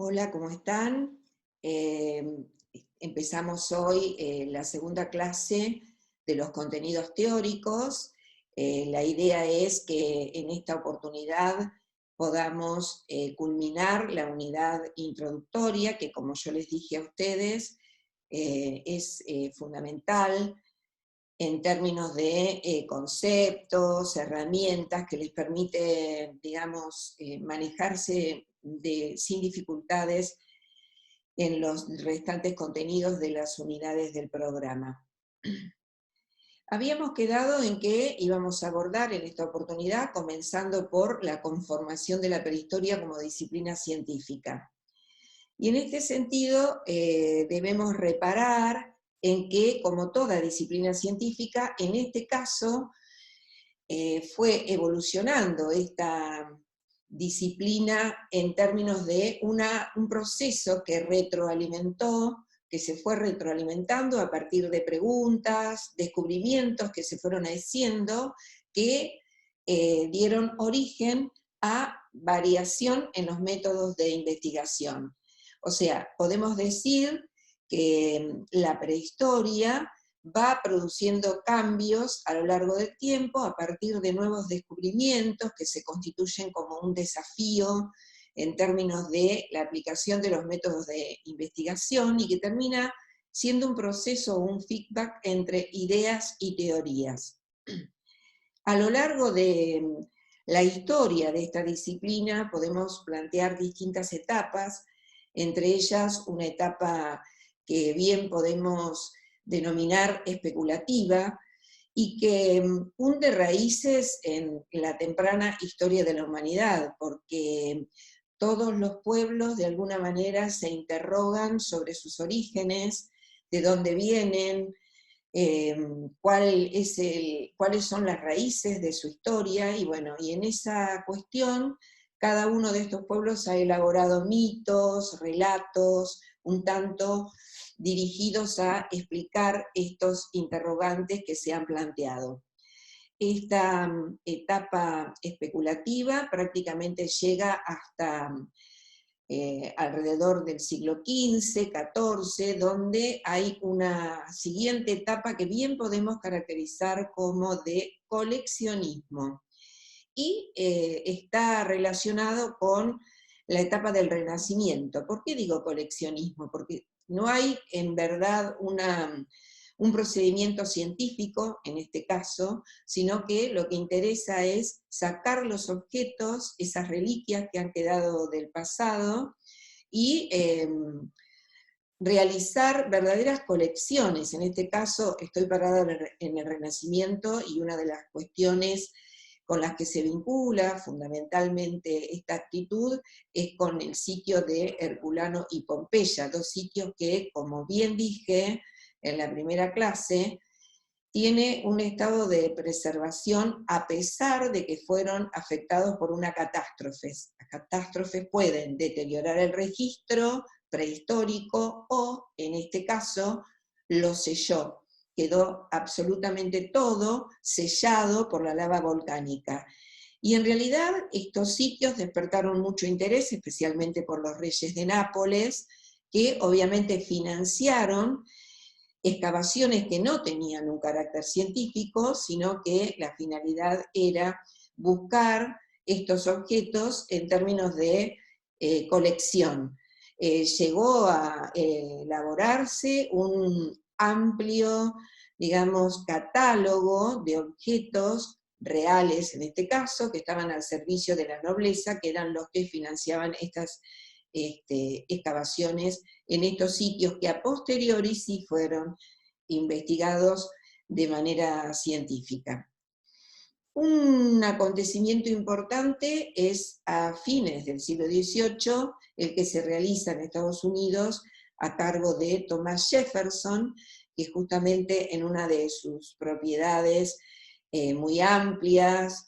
Hola, ¿cómo están? Eh, Empezamos hoy la segunda clase de los contenidos teóricos. La idea es que en esta oportunidad podamos culminar la unidad introductoria, que como yo les dije a ustedes, es fundamental en términos de conceptos, herramientas que les permite, digamos, manejarse sin dificultades en los restantes contenidos de las unidades del programa. Habíamos quedado en que íbamos a abordar en esta oportunidad, comenzando por la conformación de la prehistoria como disciplina científica. Y en este sentido debemos reparar en que, como toda disciplina científica, en este caso fue evolucionando esta disciplina en términos de un proceso que retroalimentó, que se fue retroalimentando a partir de preguntas, descubrimientos que se fueron haciendo, que dieron origen a variación en los métodos de investigación. O sea, podemos decir que la prehistoria va produciendo cambios a lo largo del tiempo a partir de nuevos descubrimientos que se constituyen como un desafío en términos de la aplicación de los métodos de investigación y que termina siendo un proceso o un feedback entre ideas y teorías. A lo largo de la historia de esta disciplina podemos plantear distintas etapas, entre ellas una etapa que bien podemos denominar especulativa y que hunde raíces en la temprana historia de la humanidad, porque todos los pueblos de alguna manera se interrogan sobre sus orígenes, de dónde vienen, cuáles son las raíces de su historia, y bueno, y en esa cuestión cada uno de estos pueblos ha elaborado mitos, relatos, un tanto dirigidos a explicar estos interrogantes que se han planteado. Esta etapa especulativa prácticamente llega hasta alrededor del siglo XV, XIV, donde hay una siguiente etapa que bien podemos caracterizar como de coleccionismo. Y está relacionado con la etapa del Renacimiento. ¿Por qué digo coleccionismo? Porque no hay en verdad un procedimiento científico en este caso, sino que lo que interesa es sacar los objetos, esas reliquias que han quedado del pasado, y realizar verdaderas colecciones. En este caso estoy parada en el Renacimiento y una de las cuestiones con las que se vincula fundamentalmente esta actitud es con el sitio de Herculano y Pompeya, dos sitios que, como bien dije en la primera clase, tiene un estado de preservación a pesar de que fueron afectados por una catástrofe. Las catástrofes pueden deteriorar el registro prehistórico o, en este caso, lo selló. Quedó absolutamente todo sellado por la lava volcánica. Y en realidad estos sitios despertaron mucho interés, especialmente por los reyes de Nápoles, que obviamente financiaron excavaciones que no tenían un carácter científico, sino que la finalidad era buscar estos objetos en términos de colección. Llegó a elaborarse un amplio, digamos, catálogo de objetos reales, en este caso, que estaban al servicio de la nobleza, que eran los que financiaban estas excavaciones en estos sitios que a posteriori sí fueron investigados de manera científica. Un acontecimiento importante es a fines del siglo XVIII, el que se realiza en Estados Unidos a cargo de Thomas Jefferson, que justamente en una de sus propiedades muy amplias,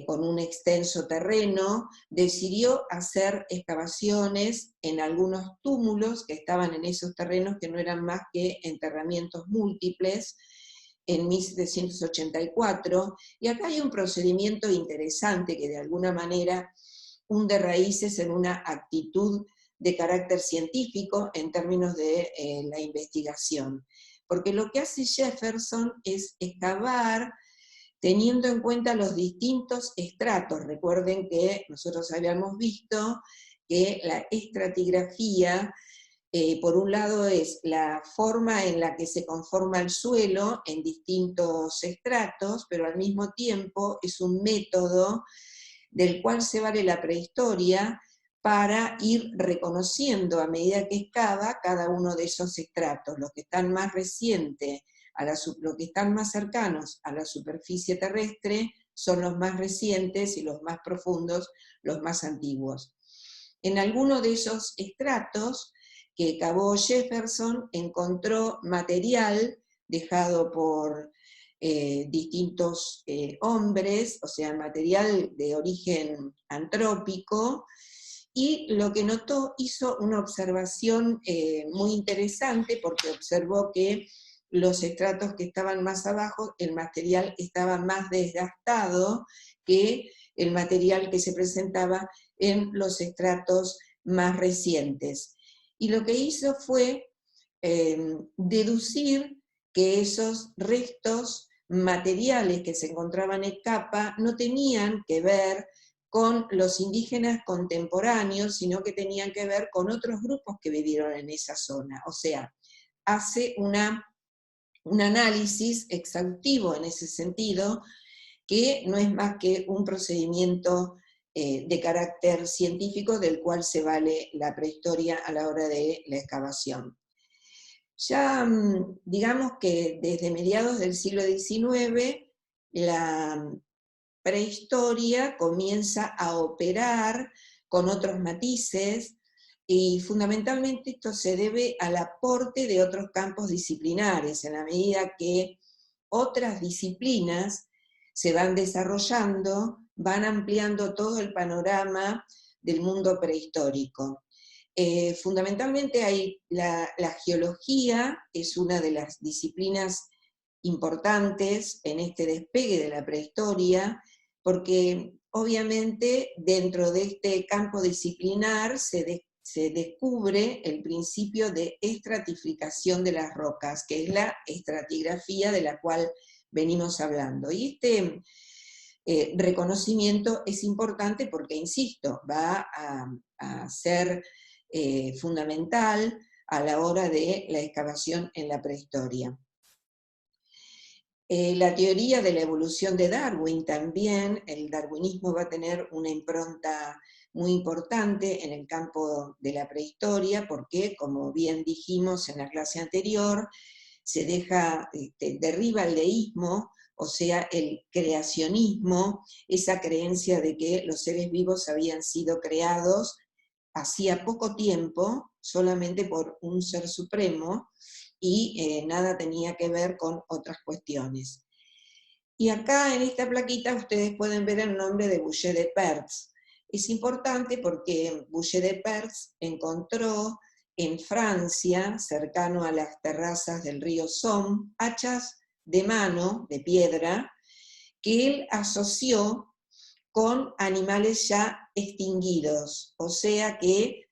con un extenso terreno, decidió hacer excavaciones en algunos túmulos que estaban en esos terrenos, que no eran más que enterramientos múltiples, en 1784, y acá hay un procedimiento interesante que de alguna manera hunde raíces en una actitud de carácter científico en términos de la investigación. Porque lo que hace Jefferson es excavar teniendo en cuenta los distintos estratos. Recuerden que nosotros habíamos visto que la estratigrafía, por un lado, es la forma en la que se conforma el suelo en distintos estratos, pero al mismo tiempo es un método del cual se vale la prehistoria para ir reconociendo a medida que excava cada uno de esos estratos, los que están más recientes, los que están más cercanos a la superficie terrestre son los más recientes y los más profundos, los más antiguos. En alguno de esos estratos que cavó Jefferson encontró material dejado por distintos hombres, o sea, material de origen antrópico, y lo que notó, hizo una observación muy interesante porque observó que los estratos que estaban más abajo, el material estaba más desgastado que el material que se presentaba en los estratos más recientes. Y lo que hizo fue deducir que esos restos materiales que se encontraban en capa no tenían que ver con los indígenas contemporáneos, sino que tenían que ver con otros grupos que vivieron en esa zona. O sea, hace un análisis exhaustivo en ese sentido, que no es más que un procedimiento de carácter científico del cual se vale la prehistoria a la hora de la excavación. Ya digamos que desde mediados del siglo XIX la prehistoria comienza a operar con otros matices y fundamentalmente esto se debe al aporte de otros campos disciplinares, en la medida que otras disciplinas se van desarrollando, van ampliando todo el panorama del mundo prehistórico. Fundamentalmente la geología es una de las disciplinas importantes en este despegue de la prehistoria, porque obviamente dentro de este campo disciplinar se descubre el principio de estratificación de las rocas, que es la estratigrafía de la cual venimos hablando. Y este reconocimiento es importante porque, insisto, va a ser fundamental a la hora de la excavación en la prehistoria. La teoría de la evolución de Darwin también, el darwinismo va a tener una impronta muy importante en el campo de la prehistoria, porque, como bien dijimos en la clase anterior, se derriba el deísmo, o sea, el creacionismo, esa creencia de que los seres vivos habían sido creados hacía poco tiempo, solamente por un ser supremo, y nada tenía que ver con otras cuestiones. Y acá en esta plaquita ustedes pueden ver el nombre de Boucher de Perthes. Es importante porque Boucher de Perthes encontró en Francia, cercano a las terrazas del río Somme, hachas de mano, de piedra, que él asoció con animales ya extinguidos, o sea que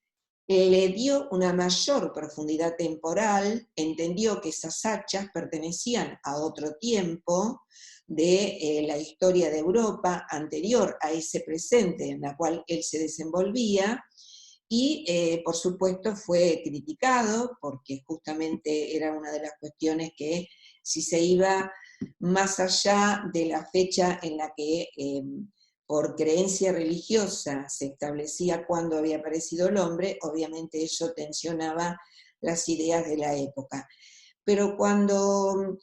le dio una mayor profundidad temporal, entendió que esas hachas pertenecían a otro tiempo de la historia de Europa anterior a ese presente en la cual él se desenvolvía, y por supuesto fue criticado porque justamente era una de las cuestiones que si se iba más allá de la fecha en la que por creencia religiosa se establecía cuándo había aparecido el hombre, obviamente eso tensionaba las ideas de la época. Pero cuando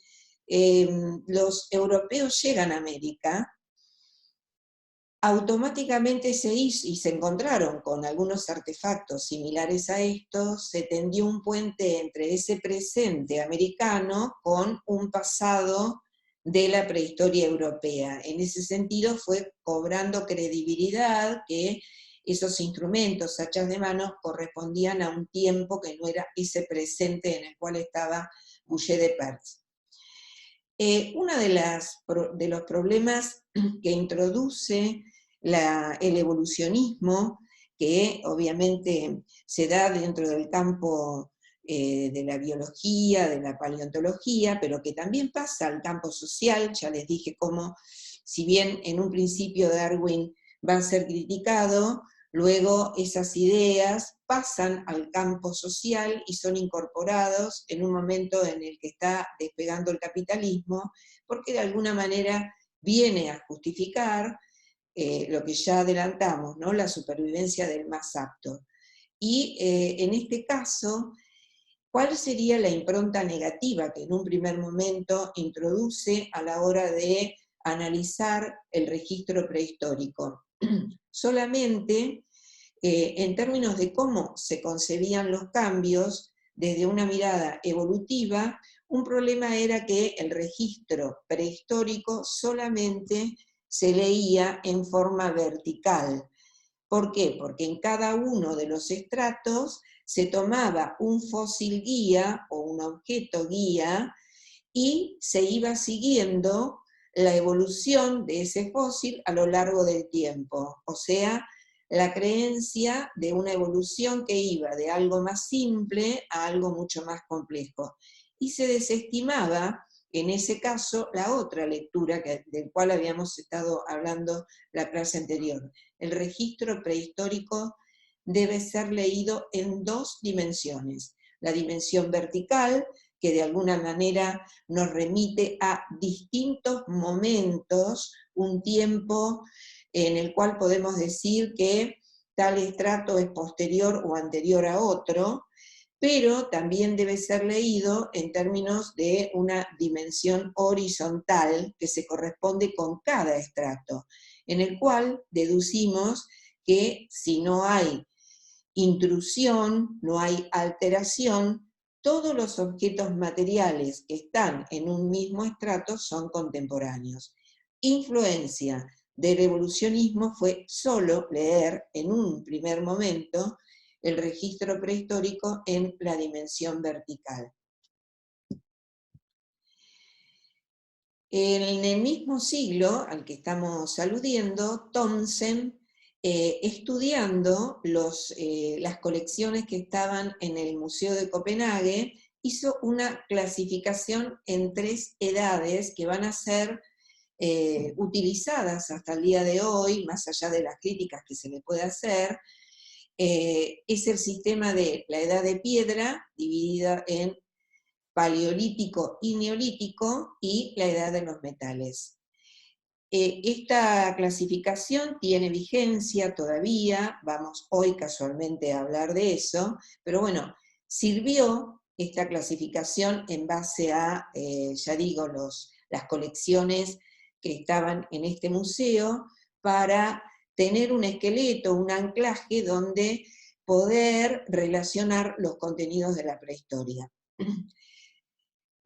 los europeos llegan a América, automáticamente se hizo, y se encontraron con algunos artefactos similares a estos, se tendió un puente entre ese presente americano con un pasado de la prehistoria europea. En ese sentido fue cobrando credibilidad que esos instrumentos, hachas de mano, correspondían a un tiempo que no era ese presente en el cual estaba Boucher de Perthes. Uno de los problemas que introduce el evolucionismo que obviamente se da dentro del campo de la biología, de la paleontología, pero que también pasa al campo social. Ya les dije cómo, si bien en un principio Darwin va a ser criticado, luego esas ideas pasan al campo social y son incorporados en un momento en el que está despegando el capitalismo, porque de alguna manera viene a justificar lo que ya adelantamos, ¿no? La supervivencia del más apto. Y en este caso, ¿cuál sería la impronta negativa que en un primer momento introduce a la hora de analizar el registro prehistórico? Solamente en términos de cómo se concebían los cambios desde una mirada evolutiva, un problema era que el registro prehistórico solamente se leía en forma vertical. ¿Por qué? Porque en cada uno de los estratos se tomaba un fósil guía o un objeto guía y se iba siguiendo la evolución de ese fósil a lo largo del tiempo. O sea, la creencia de una evolución que iba de algo más simple a algo mucho más complejo. Y se desestimaba, en ese caso, la otra lectura del cual habíamos estado hablando la clase anterior. El registro prehistórico debe ser leído en dos dimensiones. La dimensión vertical, que de alguna manera nos remite a distintos momentos, un tiempo en el cual podemos decir que tal estrato es posterior o anterior a otro, pero también debe ser leído en términos de una dimensión horizontal que se corresponde con cada estrato, en el cual deducimos que si no hay intrusión, no hay alteración, todos los objetos materiales que están en un mismo estrato son contemporáneos. Influencia del evolucionismo fue solo leer en un primer momento el registro prehistórico en la dimensión vertical. En el mismo siglo al que estamos aludiendo, Thomsen, estudiando las colecciones que estaban en el Museo de Copenhague, hizo una clasificación en 3 edades que van a ser utilizadas hasta el día de hoy, más allá de las críticas que se le puede hacer. Es el sistema de la edad de piedra, dividida en paleolítico y neolítico, y la edad de los metales. Esta clasificación tiene vigencia todavía, vamos hoy casualmente a hablar de eso, pero bueno, sirvió esta clasificación en base a, ya digo, las colecciones que estaban en este museo para tener un esqueleto, un anclaje donde poder relacionar los contenidos de la prehistoria.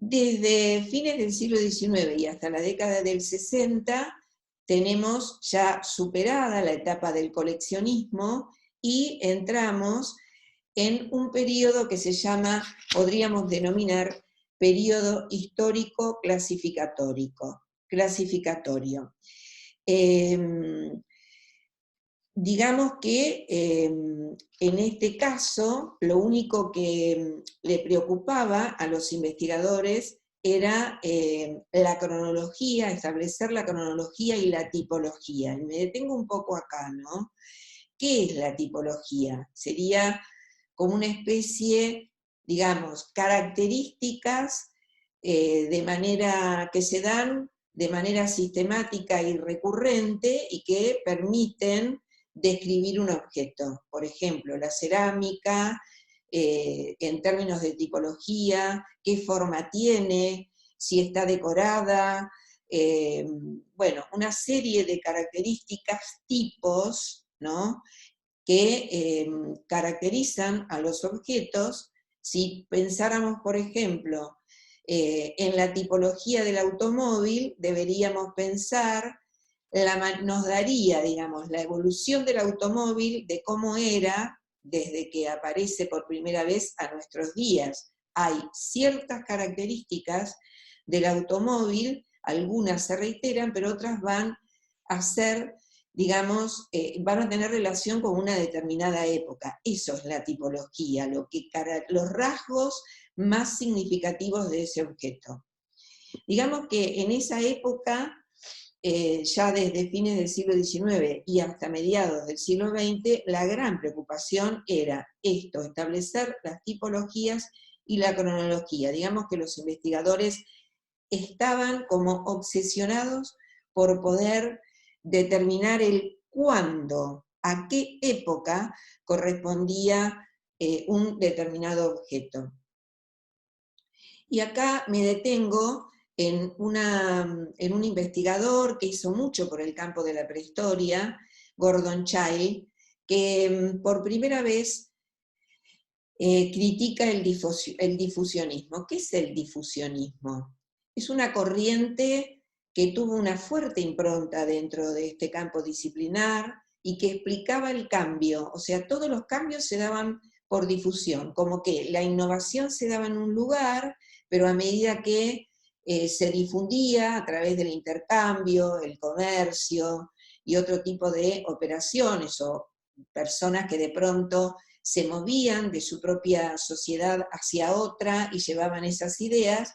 Desde fines del siglo XIX y hasta la década del 60, tenemos ya superada la etapa del coleccionismo y entramos en un periodo que se llama, podríamos denominar, periodo histórico clasificatorio. Digamos que en este caso lo único que le preocupaba a los investigadores era la cronología, establecer la cronología y la tipología. Y me detengo un poco acá, ¿no? ¿Qué es la tipología? Sería como una especie, digamos, características de manera que se dan de manera sistemática y recurrente y que permiten describir un objeto. Por ejemplo, la cerámica, en términos de tipología, qué forma tiene, si está decorada, bueno, una serie de características, tipos, ¿no?, que caracterizan a los objetos. Si pensáramos, por ejemplo, en la tipología del automóvil, deberíamos pensar, nos daría, digamos, la evolución del automóvil de cómo era desde que aparece por primera vez a nuestros días. Hay ciertas características del automóvil, algunas se reiteran, pero otras van a ser digamos, van a tener relación con una determinada época. Eso es la tipología, los rasgos más significativos de ese objeto. Digamos que en esa época, ya desde fines del siglo XIX y hasta mediados del siglo XX, la gran preocupación era esto, establecer las tipologías y la cronología. Digamos que los investigadores estaban como obsesionados por poder determinar el cuándo, a qué época correspondía un determinado objeto. Y acá me detengo en un investigador que hizo mucho por el campo de la prehistoria, Gordon Childe, que por primera vez critica el difusionismo. ¿Qué es el difusionismo? Es una corriente que tuvo una fuerte impronta dentro de este campo disciplinar y que explicaba el cambio, o sea, todos los cambios se daban por difusión, como que la innovación se daba en un lugar, pero a medida que se difundía a través del intercambio, el comercio y otro tipo de operaciones o personas que de pronto se movían de su propia sociedad hacia otra y llevaban esas ideas,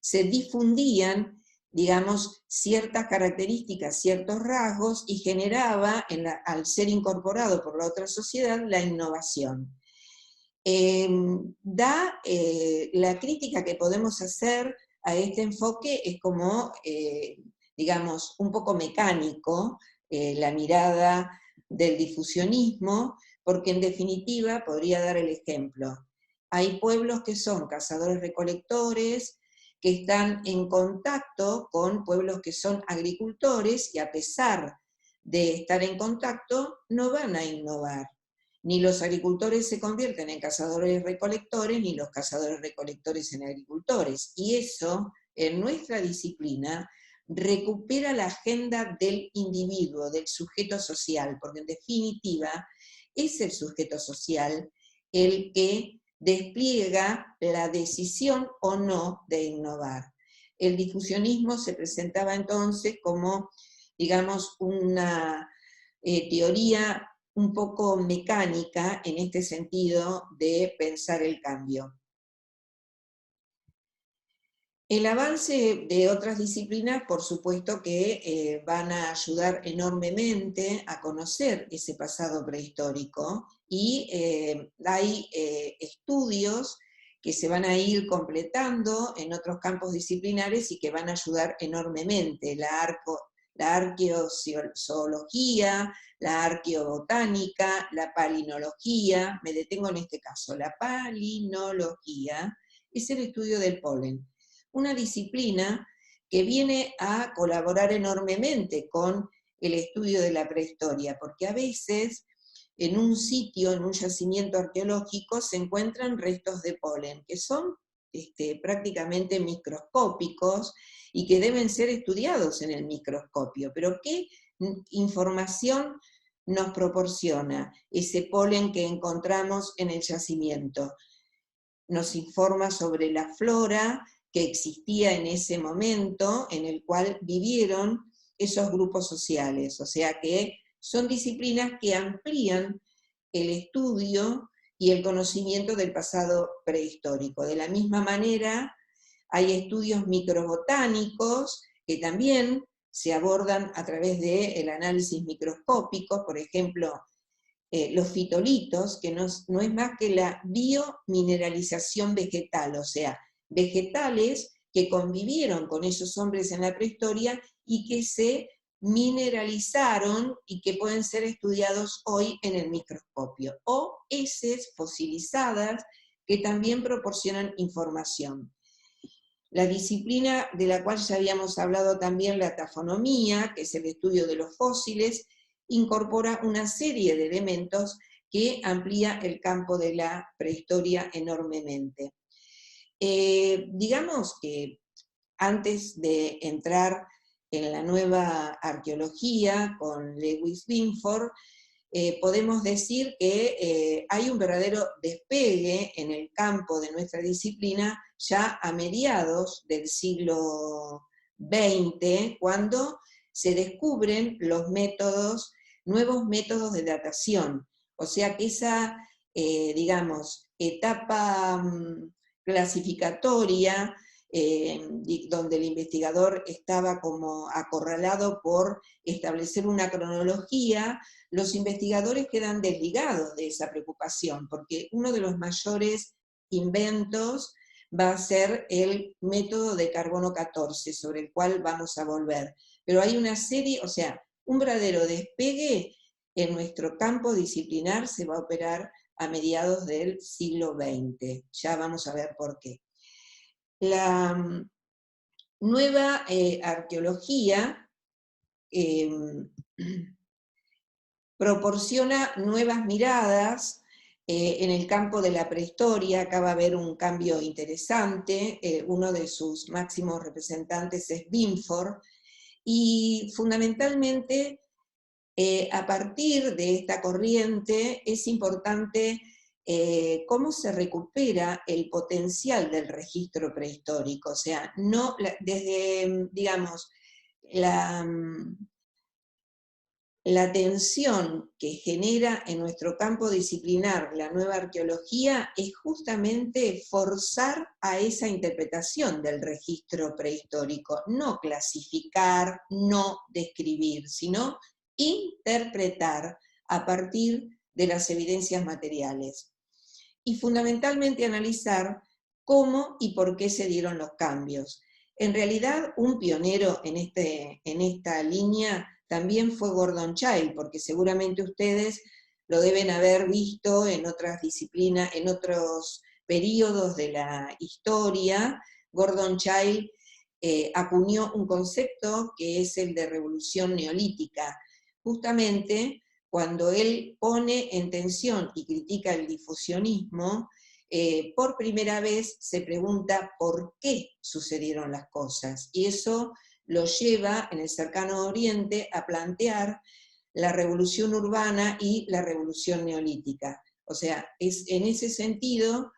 se difundían, digamos, ciertas características, ciertos rasgos, y generaba, al ser incorporado por la otra sociedad, la innovación. La crítica que podemos hacer a este enfoque es como, digamos, un poco mecánico, la mirada del difusionismo, porque en definitiva, podría dar el ejemplo, hay pueblos que son cazadores-recolectores, que están en contacto con pueblos que son agricultores, y a pesar de estar en contacto, no van a innovar. Ni los agricultores se convierten en cazadores-recolectores, ni los cazadores-recolectores en agricultores. Y eso, en nuestra disciplina, recupera la agenda del individuo, del sujeto social, porque en definitiva es el sujeto social el que despliega la decisión o no de innovar. El difusionismo se presentaba entonces como, digamos, una teoría un poco mecánica en este sentido de pensar el cambio. El avance de otras disciplinas, por supuesto que van a ayudar enormemente a conocer ese pasado prehistórico, y hay estudios que se van a ir completando en otros campos disciplinares y que van a ayudar enormemente. La arqueozoología, la arqueobotánica, la palinología, me detengo en este caso. La palinología es el estudio del polen, una disciplina que viene a colaborar enormemente con el estudio de la prehistoria, porque a veces en un sitio, en un yacimiento arqueológico, se encuentran restos de polen, que son prácticamente microscópicos y que deben ser estudiados en el microscopio. Pero ¿qué información nos proporciona ese polen que encontramos en el yacimiento? Nos informa sobre la flora que existía en ese momento en el cual vivieron esos grupos sociales, o sea que son disciplinas que amplían el estudio y el conocimiento del pasado prehistórico. De la misma manera, hay estudios microbotánicos que también se abordan a través del análisis microscópico, por ejemplo, los fitolitos, que no es más que la biomineralización vegetal, o sea, vegetales que convivieron con esos hombres en la prehistoria y que se mineralizaron y que pueden ser estudiados hoy en el microscopio, o heces fosilizadas que también proporcionan información. La disciplina de la cual ya habíamos hablado también, la tafonomía, que es el estudio de los fósiles, incorpora una serie de elementos que amplía el campo de la prehistoria enormemente. Digamos que antes de entrar en la nueva arqueología con Lewis Binford, podemos decir que hay un verdadero despegue en el campo de nuestra disciplina ya a mediados del siglo XX, cuando se descubren los métodos, nuevos métodos de datación. O sea que esa, digamos, etapa clasificatoria, donde el investigador estaba como acorralado por establecer una cronología, los investigadores quedan desligados de esa preocupación, porque uno de los mayores inventos va a ser el método de carbono 14, sobre el cual vamos a volver. Pero hay una serie, o sea, un verdadero despegue en nuestro campo disciplinar se va a operar a mediados del siglo XX. Ya vamos a ver por qué. La nueva arqueología proporciona nuevas miradas en el campo de la prehistoria. Acá va a haber un cambio interesante. Uno de sus máximos representantes es Binford, y fundamentalmente a partir de esta corriente es importante cómo se recupera el potencial del registro prehistórico. O sea, no desde, digamos, la tensión que genera en nuestro campo disciplinar la nueva arqueología es justamente forzar a esa interpretación del registro prehistórico, no clasificar, no describir, sino interpretar a partir de las evidencias materiales. Y fundamentalmente analizar cómo y por qué se dieron los cambios. En realidad, un pionero en esta línea también fue Gordon Childe, porque seguramente ustedes lo deben haber visto en otras disciplinas, en otros periodos de la historia. Gordon Childe acuñó un concepto que es el de revolución neolítica. Justamente cuando él pone en tensión y critica el difusionismo, por primera vez se pregunta por qué sucedieron las cosas, y eso lo lleva en el cercano oriente a plantear la revolución urbana y la revolución neolítica. O sea, en ese sentido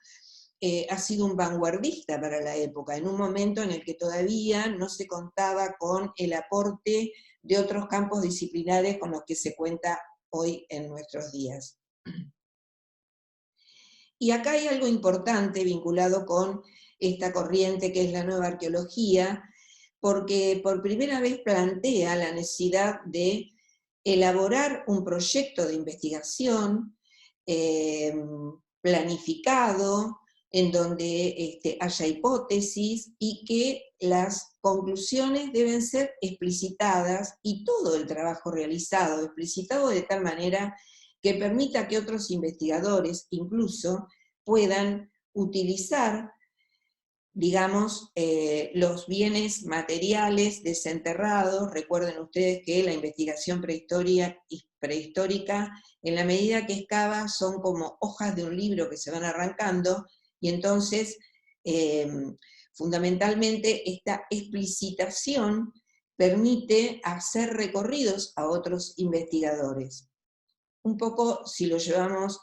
ha sido un vanguardista para la época, en un momento en el que todavía no se contaba con el aporte de otros campos disciplinares con los que se cuenta hoy en nuestros días. Y acá hay algo importante vinculado con esta corriente que es la nueva arqueología, porque por primera vez plantea la necesidad de elaborar un proyecto de investigación planificado, en donde haya hipótesis y que las conclusiones deben ser explicitadas y todo el trabajo realizado explicitado de tal manera que permita que otros investigadores incluso puedan utilizar, digamos, los bienes materiales desenterrados. Recuerden ustedes que la investigación prehistórica, en la medida que excava, son como hojas de un libro que se van arrancando, y entonces, fundamentalmente, esta explicitación permite hacer recorridos a otros investigadores. Un poco, si lo llevamos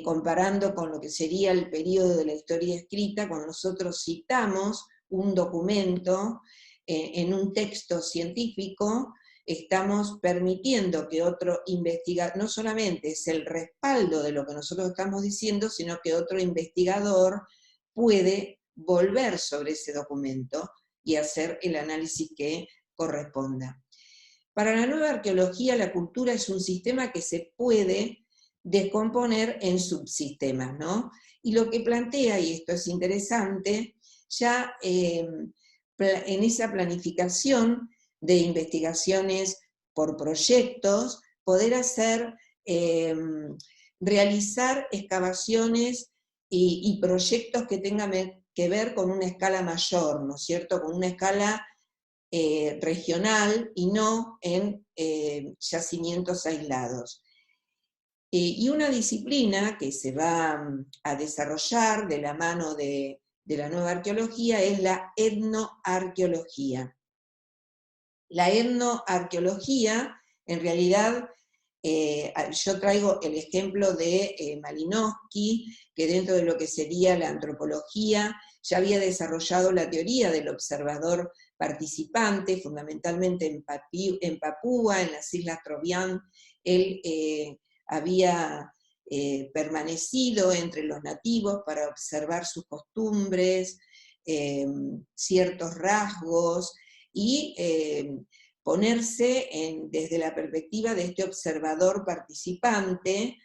comparando con lo que sería el periodo de la historia escrita, cuando nosotros citamos un documento en un texto científico, estamos permitiendo que otro investigador, no solamente es el respaldo de lo que nosotros estamos diciendo, sino que otro investigador puede volver sobre ese documento y hacer el análisis que corresponda. Para la nueva arqueología, la cultura es un sistema que se puede descomponer en subsistemas, ¿no? Y lo que plantea, y esto es interesante, ya en esa planificación de investigaciones por proyectos, poder hacer, realizar excavaciones y proyectos que tengan que ver con una escala mayor, ¿no es cierto?, con una escala regional y no en yacimientos aislados. Y una disciplina que se va a desarrollar de la mano de la nueva arqueología es la etnoarqueología. La etnoarqueología, en realidad, yo traigo el ejemplo de Malinowski, que dentro de lo que sería la antropología ya había desarrollado la teoría del observador participante, fundamentalmente en Papúa, en las Islas Trobriand. Él había permanecido entre los nativos para observar sus costumbres, ciertos rasgos, y ponerse desde la perspectiva de este observador participante.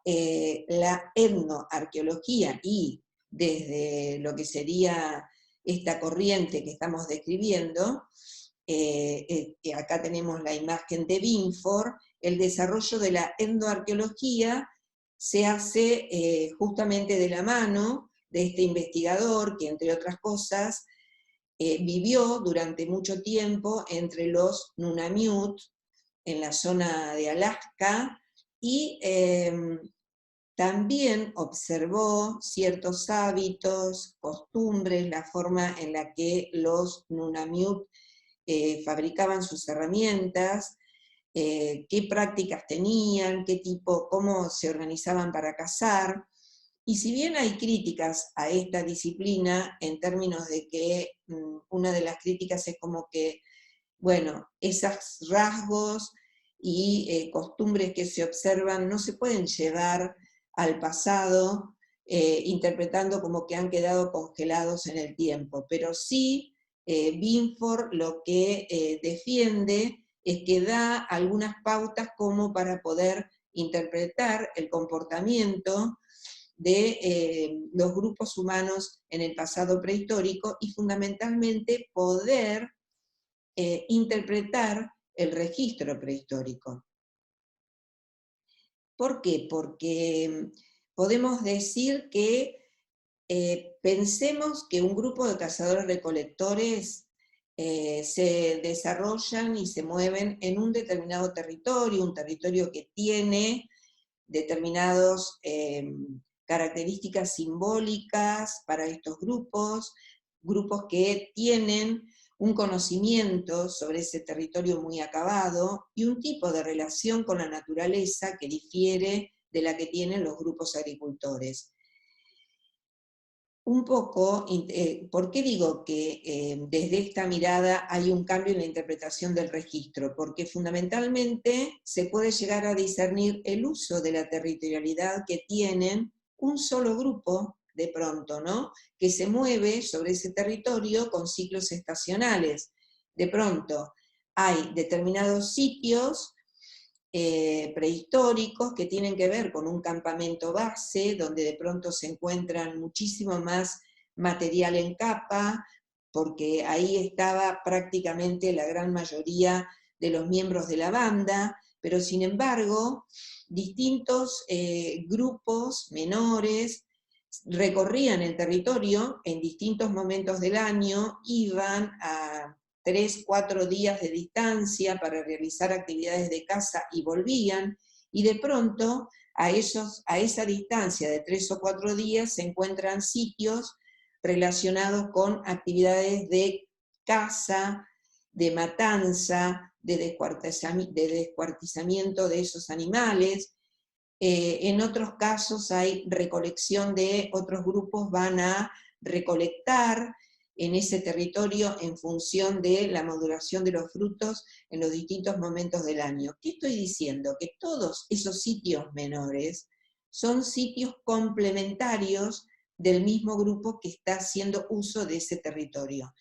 La etnoarqueología y desde lo que sería esta corriente que estamos describiendo, acá tenemos la imagen de Binford, el desarrollo de la etnoarqueología se hace justamente de la mano de este investigador que, entre otras cosas, vivió durante mucho tiempo entre los Nunamiut, en la zona de Alaska, y también observó ciertos hábitos, costumbres, la forma en la que los Nunamiut fabricaban sus herramientas, qué prácticas tenían, cómo se organizaban para cazar. Y si bien hay críticas a esta disciplina en términos de que una de las críticas es como que, bueno, esos rasgos y costumbres que se observan no se pueden llevar al pasado, interpretando como que han quedado congelados en el tiempo, pero sí Binford lo que defiende es que da algunas pautas como para poder interpretar el comportamiento de los grupos humanos en el pasado prehistórico y fundamentalmente poder interpretar el registro prehistórico. ¿Por qué? Porque podemos decir que pensemos que un grupo de cazadores-recolectores se desarrollan y se mueven en un determinado territorio, un territorio que tiene determinadas características simbólicas para estos grupos que tienen un conocimiento sobre ese territorio muy acabado y un tipo de relación con la naturaleza que difiere de la que tienen los grupos agricultores. Un poco, ¿por qué digo que desde esta mirada hay un cambio en la interpretación del registro? Porque fundamentalmente se puede llegar a discernir el uso de la territorialidad que tienen un solo grupo, de pronto, ¿no? Que se mueve sobre ese territorio con ciclos estacionales. De pronto hay determinados sitios prehistóricos que tienen que ver con un campamento base, donde de pronto se encuentran muchísimo más material en capa, porque ahí estaba prácticamente la gran mayoría de los miembros de la banda, pero sin embargo, distintos grupos menores recorrían el territorio en distintos momentos del año, iban a 3, 4 días de distancia para realizar actividades de caza y volvían, y de pronto a esa distancia de 3 o 4 días se encuentran sitios relacionados con actividades de caza, de matanza, de descuartizamiento de esos animales. En otros casos hay recolección de otros grupos, van a recolectar en ese territorio en función de la maduración de los frutos en los distintos momentos del año. ¿Qué estoy diciendo? Que todos esos sitios menores son sitios complementarios del mismo grupo que está haciendo uso de ese territorio.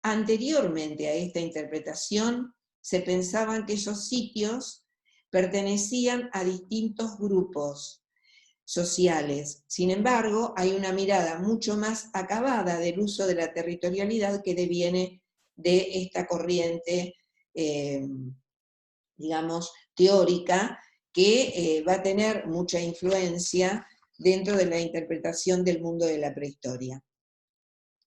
Anteriormente a esta interpretación, se pensaban que esos sitios pertenecían a distintos grupos sociales. Sin embargo, hay una mirada mucho más acabada del uso de la territorialidad que deviene de esta corriente, digamos, teórica, que va a tener mucha influencia dentro de la interpretación del mundo de la prehistoria.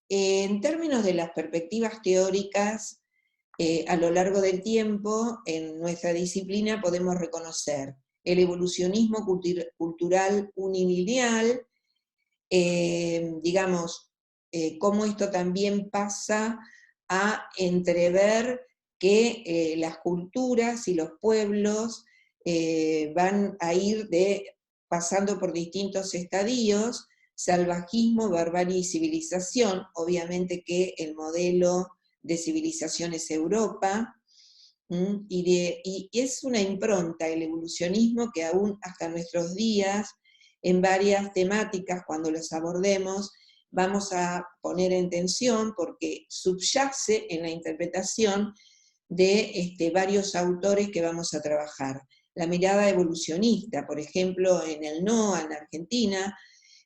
En términos de las perspectivas teóricas, a lo largo del tiempo, en nuestra disciplina podemos reconocer el evolucionismo cultural unilineal, digamos, cómo esto también pasa a entrever que las culturas y los pueblos van a ir pasando por distintos estadios: salvajismo, barbarie y civilización. Obviamente que el modelo de civilización es Europa, y es una impronta, el evolucionismo, que aún hasta nuestros días, en varias temáticas, cuando los abordemos, vamos a poner en tensión, porque subyace en la interpretación de varios autores que vamos a trabajar. La mirada evolucionista, por ejemplo, en el NOA, en Argentina,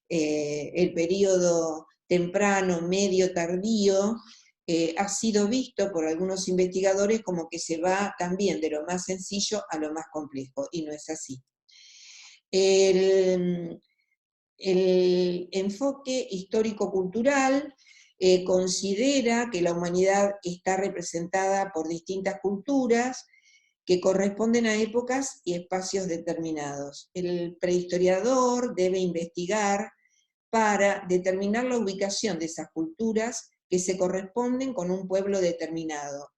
el periodo temprano, medio, tardío, ha sido visto por algunos investigadores como que se va también de lo más sencillo a lo más complejo, y no es así. El enfoque histórico-cultural considera que la humanidad está representada por distintas culturas que corresponden a épocas y espacios determinados. El prehistoriador debe investigar para determinar la ubicación de esas culturas que se corresponden con un pueblo determinado.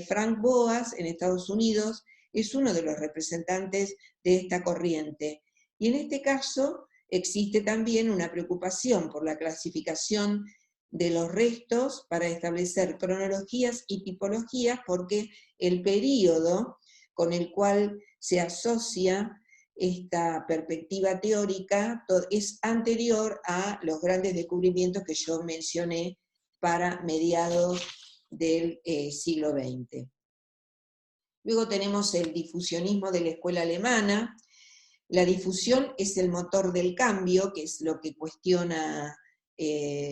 Frank Boas, en Estados Unidos, es uno de los representantes de esta corriente. Y en este caso existe también una preocupación por la clasificación de los restos para establecer cronologías y tipologías, porque el período con el cual se asocia esta perspectiva teórica es anterior a los grandes descubrimientos que yo mencioné para mediados del siglo XX. Luego tenemos el difusionismo de la escuela alemana. La difusión es el motor del cambio, que es lo que cuestiona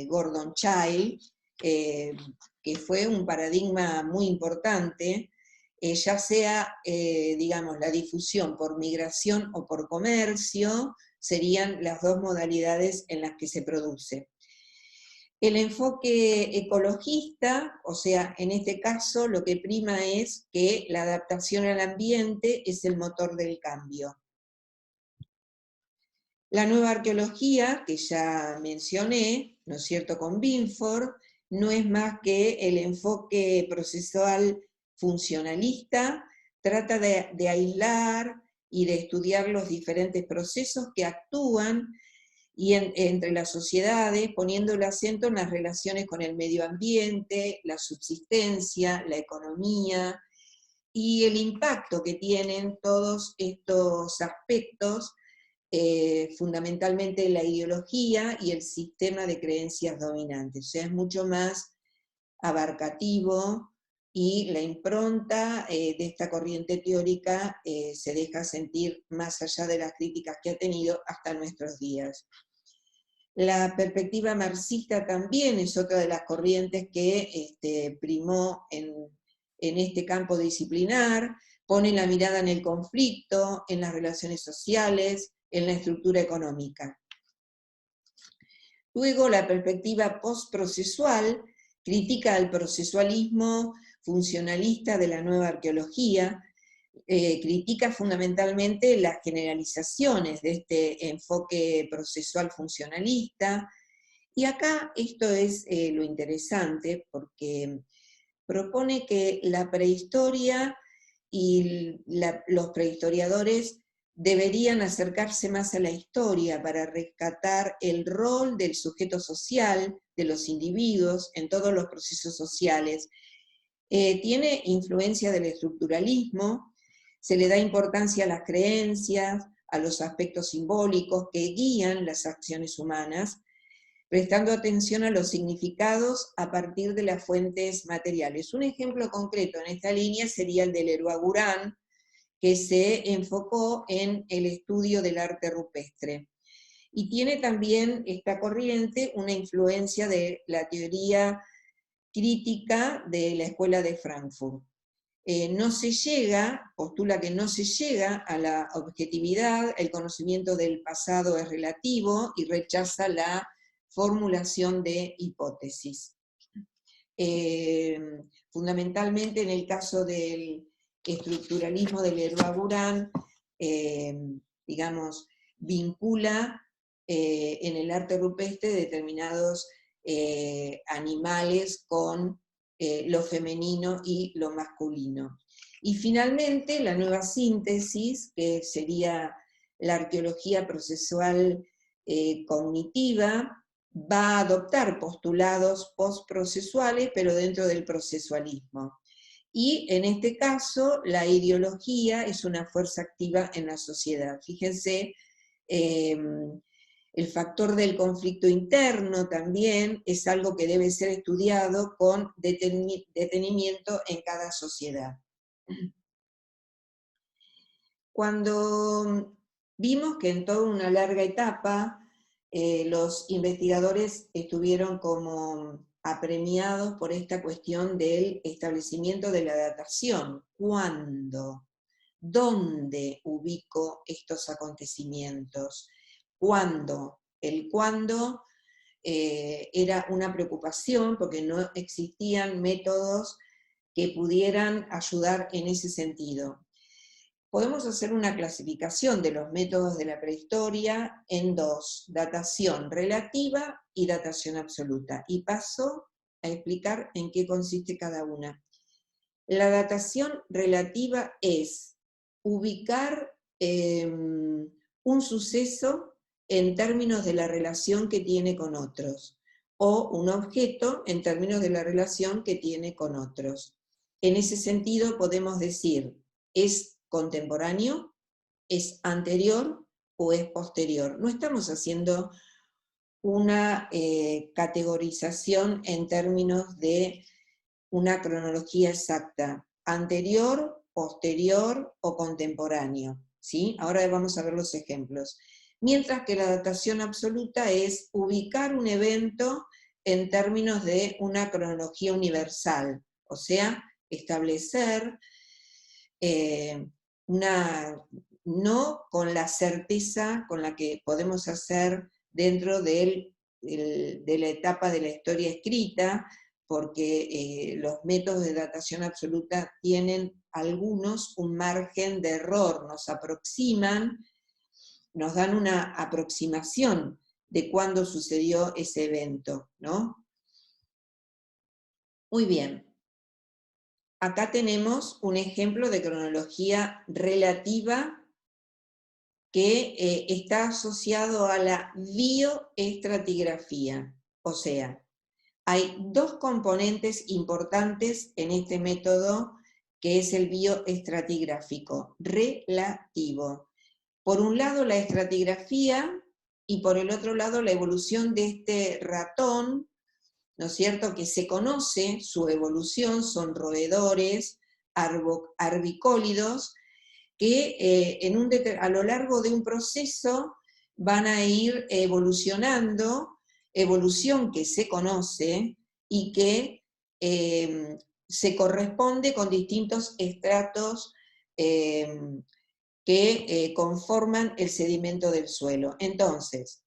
Gordon Childe, que fue un paradigma muy importante, ya sea, digamos, la difusión por migración o por comercio, serían las dos modalidades en las que se produce. El enfoque ecologista, o sea, en este caso lo que prima es que la adaptación al ambiente es el motor del cambio. La nueva arqueología, que ya mencioné, ¿no es cierto?, con Binford, no es más que el enfoque procesual funcionalista, trata de aislar y de estudiar los diferentes procesos que actúan entre las sociedades, poniendo el acento en las relaciones con el medio ambiente, la subsistencia, la economía, y el impacto que tienen todos estos aspectos, fundamentalmente la ideología y el sistema de creencias dominantes. O sea, es mucho más abarcativo, y la impronta de esta corriente teórica se deja sentir más allá de las críticas que ha tenido hasta nuestros días. La perspectiva marxista también es otra de las corrientes que primó en este campo disciplinar, pone la mirada en el conflicto, en las relaciones sociales, en la estructura económica. Luego, la perspectiva postprocesual critica al procesualismo funcionalista de la nueva arqueología, critica fundamentalmente las generalizaciones de este enfoque procesual funcionalista, y acá esto es lo interesante, porque propone que la prehistoria y los prehistoriadores deberían acercarse más a la historia para rescatar el rol del sujeto social, de los individuos, en todos los procesos sociales. Tiene influencia del estructuralismo, se le da importancia a las creencias, a los aspectos simbólicos que guían las acciones humanas, prestando atención a los significados a partir de las fuentes materiales. Un ejemplo concreto en esta línea sería el de Leroi-Gourhan, que se enfocó en el estudio del arte rupestre. Y tiene también esta corriente una influencia de la teoría crítica de la Escuela de Frankfurt. Postula que no se llega a la objetividad, el conocimiento del pasado es relativo, y rechaza la formulación de hipótesis. Fundamentalmente en el caso del estructuralismo de Leroi-Gourhan, digamos, vincula en el arte rupestre determinados animales con lo femenino y lo masculino. Y finalmente, la nueva síntesis, que sería la arqueología procesual cognitiva, va a adoptar postulados postprocesuales, pero dentro del procesualismo. Y en este caso, la ideología es una fuerza activa en la sociedad. Fíjense, el factor del conflicto interno también es algo que debe ser estudiado con detenimiento en cada sociedad. Cuando vimos que en toda una larga etapa los investigadores estuvieron como apremiados por esta cuestión del establecimiento de la datación. ¿Cuándo? ¿Dónde ubico estos acontecimientos? ¿Cuándo? El cuándo era una preocupación porque no existían métodos que pudieran ayudar en ese sentido. Podemos hacer una clasificación de los métodos de la prehistoria en dos: datación relativa y datación absoluta. Y paso a explicar en qué consiste cada una. La datación relativa es ubicar un suceso en términos de la relación que tiene con otros, o un objeto en términos de la relación que tiene con otros. En ese sentido podemos decir, ¿es contemporáneo, es anterior o es posterior? No estamos haciendo una categorización en términos de una cronología exacta, anterior, posterior o contemporáneo, ¿sí? Ahora vamos a ver los ejemplos. Mientras que la datación absoluta es ubicar un evento en términos de una cronología universal, o sea, establecer no con la certeza con la que podemos hacer dentro de la etapa de la historia escrita, porque los métodos de datación absoluta tienen algunos un margen de error, nos aproximan, nos dan una aproximación de cuándo sucedió ese evento, ¿no? Muy bien. Acá tenemos un ejemplo de cronología relativa que está asociado a la bioestratigrafía. O sea, hay dos componentes importantes en este método, que es el bioestratigráfico, relativo. Por un lado la estratigrafía y por el otro lado la evolución de este ratón, ¿no es cierto?, que se conoce su evolución, son roedores arbicólidos, que a lo largo de un proceso van a ir evolucionando, evolución que se conoce y que se corresponde con distintos estratos que conforman el sedimento del suelo. Entonces,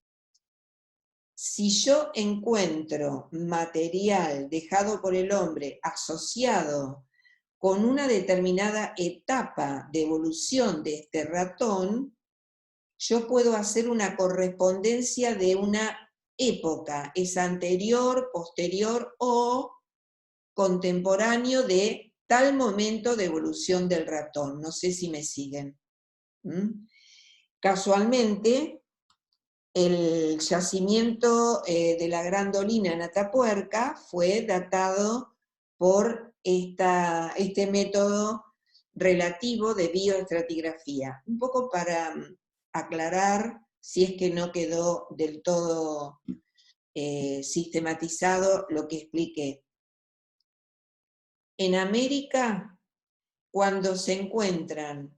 si yo encuentro material dejado por el hombre asociado con una determinada etapa de evolución de este ratón, yo puedo hacer una correspondencia de una época, es anterior, posterior o contemporáneo de tal momento de evolución del ratón. No sé si me siguen. Casualmente, el yacimiento de la Gran Dolina en Atapuerca fue datado por este método relativo de bioestratigrafía. Un poco para aclarar, si es que no quedó del todo sistematizado lo que expliqué. En América, cuando se encuentran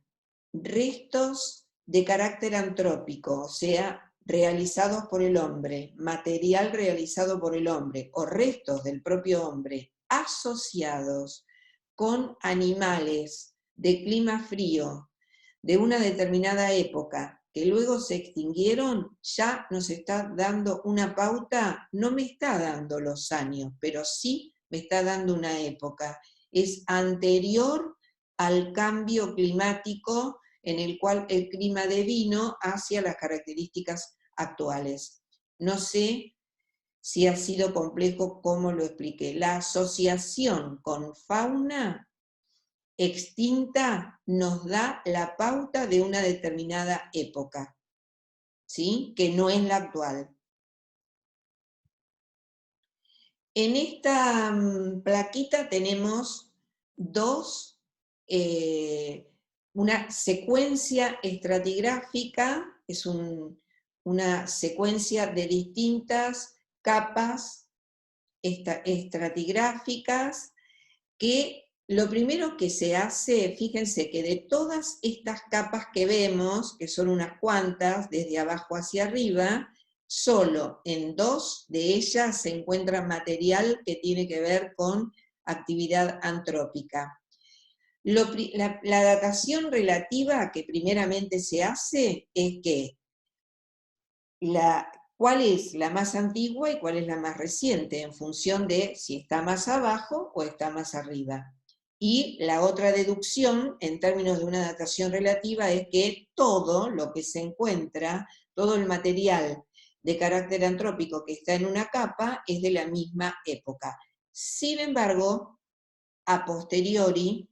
restos de carácter antrópico, o sea, realizados por el hombre, material realizado por el hombre, o restos del propio hombre, asociados con animales de clima frío, de una determinada época, que luego se extinguieron, ya nos está dando una pauta, no me está dando los años, pero sí me está dando una época. Es anterior al cambio climático en el cual el clima devino hacia las características actuales. No sé si ha sido complejo cómo lo expliqué. La asociación con fauna extinta nos da la pauta de una determinada época, ¿sí? Que no es la actual. En esta plaquita tenemos una secuencia estratigráfica, es una secuencia de distintas capas estratigráficas, que lo primero que se hace, fíjense que de todas estas capas que vemos, que son unas cuantas, desde abajo hacia arriba, solo en 2 de ellas se encuentra material que tiene que ver con actividad antrópica. La datación relativa que primeramente se hace es que cuál es la más antigua y cuál es la más reciente, en función de si está más abajo o está más arriba. Y la otra deducción, en términos de una datación relativa, es que todo lo que se encuentra, todo el material de carácter antrópico que está en una capa, es de la misma época. Sin embargo, a posteriori,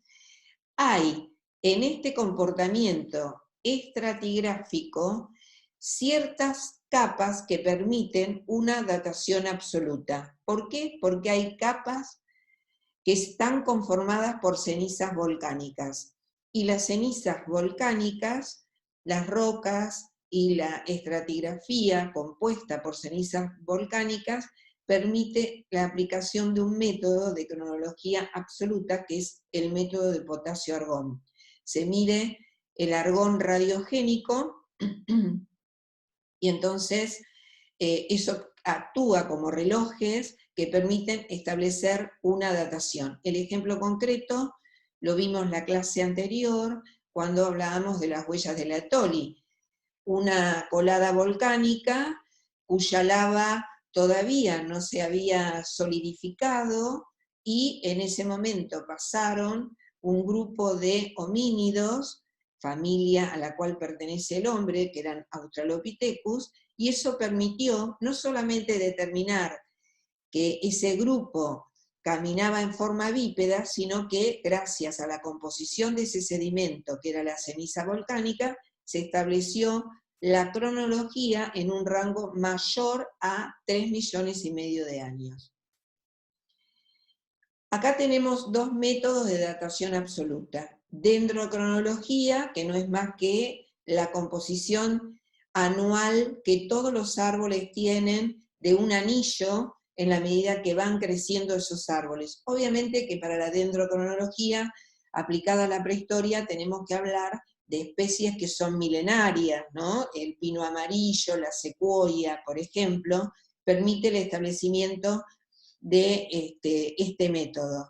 hay en este comportamiento estratigráfico ciertas capas que permiten una datación absoluta. ¿Por qué? Porque hay capas que están conformadas por cenizas volcánicas. Y las cenizas volcánicas, las rocas y la estratigrafía compuesta por cenizas volcánicas, permite la aplicación de un método de cronología absoluta, que es el método de potasio-argón. Se mide el argón radiogénico y entonces eso actúa como relojes que permiten establecer una datación. El ejemplo concreto lo vimos en la clase anterior cuando hablábamos de las huellas de la Toli, una colada volcánica cuya lava todavía no se había solidificado, y en ese momento pasaron un grupo de homínidos, familia a la cual pertenece el hombre, que eran Australopithecus, y eso permitió no solamente determinar que ese grupo caminaba en forma bípeda, sino que gracias a la composición de ese sedimento, que era la ceniza volcánica, se estableció la cronología en un rango mayor a 3,5 millones de años. Acá tenemos 2 métodos de datación absoluta. Dendrocronología, que no es más que la composición anual que todos los árboles tienen de un anillo en la medida que van creciendo esos árboles. Obviamente que para la dendrocronología aplicada a la prehistoria tenemos que hablar de especies que son milenarias, ¿no? El pino amarillo, la secuoya, por ejemplo, permite el establecimiento de este método.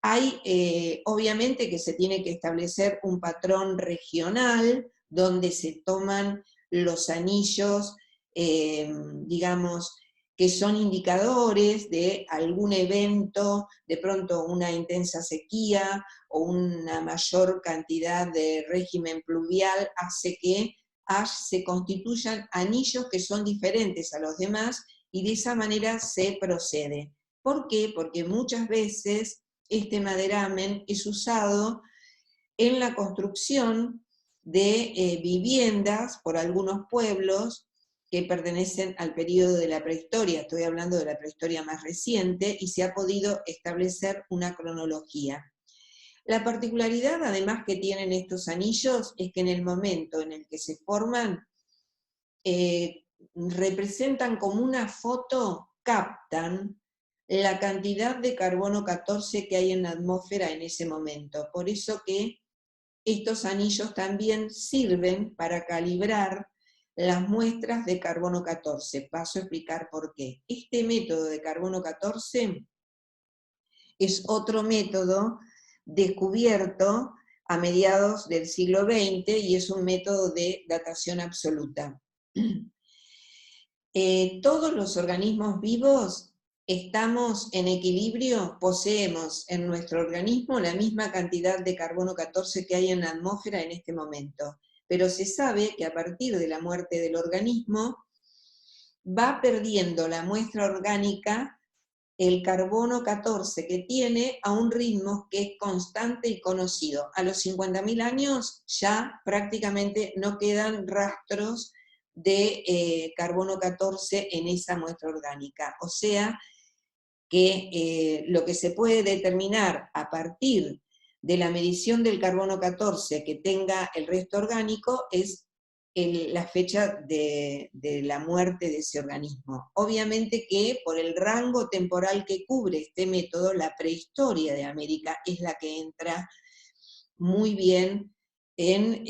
Hay, obviamente, que se tiene que establecer un patrón regional donde se toman los anillos, digamos, que son indicadores de algún evento, de pronto una intensa sequía o una mayor cantidad de régimen pluvial hace que se constituyan anillos que son diferentes a los demás, y de esa manera se procede. ¿Por qué? Porque muchas veces este maderamen es usado en la construcción de viviendas por algunos pueblos que pertenecen al periodo de la prehistoria, estoy hablando de la prehistoria más reciente, y se ha podido establecer una cronología. La particularidad, además, que tienen estos anillos es que en el momento en el que se forman, representan como una foto, captan la cantidad de carbono 14 que hay en la atmósfera en ese momento. Por eso que estos anillos también sirven para calibrar las muestras de carbono 14. Paso a explicar por qué. Este método de carbono 14 es otro método descubierto a mediados del siglo XX y es un método de datación absoluta. Todos los organismos vivos estamos en equilibrio, poseemos en nuestro organismo la misma cantidad de carbono 14 que hay en la atmósfera en este momento, pero se sabe que a partir de la muerte del organismo va perdiendo la muestra orgánica el carbono 14 que tiene a un ritmo que es constante y conocido. A los 50.000 años ya prácticamente no quedan rastros de carbono 14 en esa muestra orgánica. O sea que lo que se puede determinar a partir de la medición del carbono 14 que tenga el resto orgánico es la fecha de la muerte de ese organismo. Obviamente que por el rango temporal que cubre este método, la prehistoria de América es la que entra muy bien en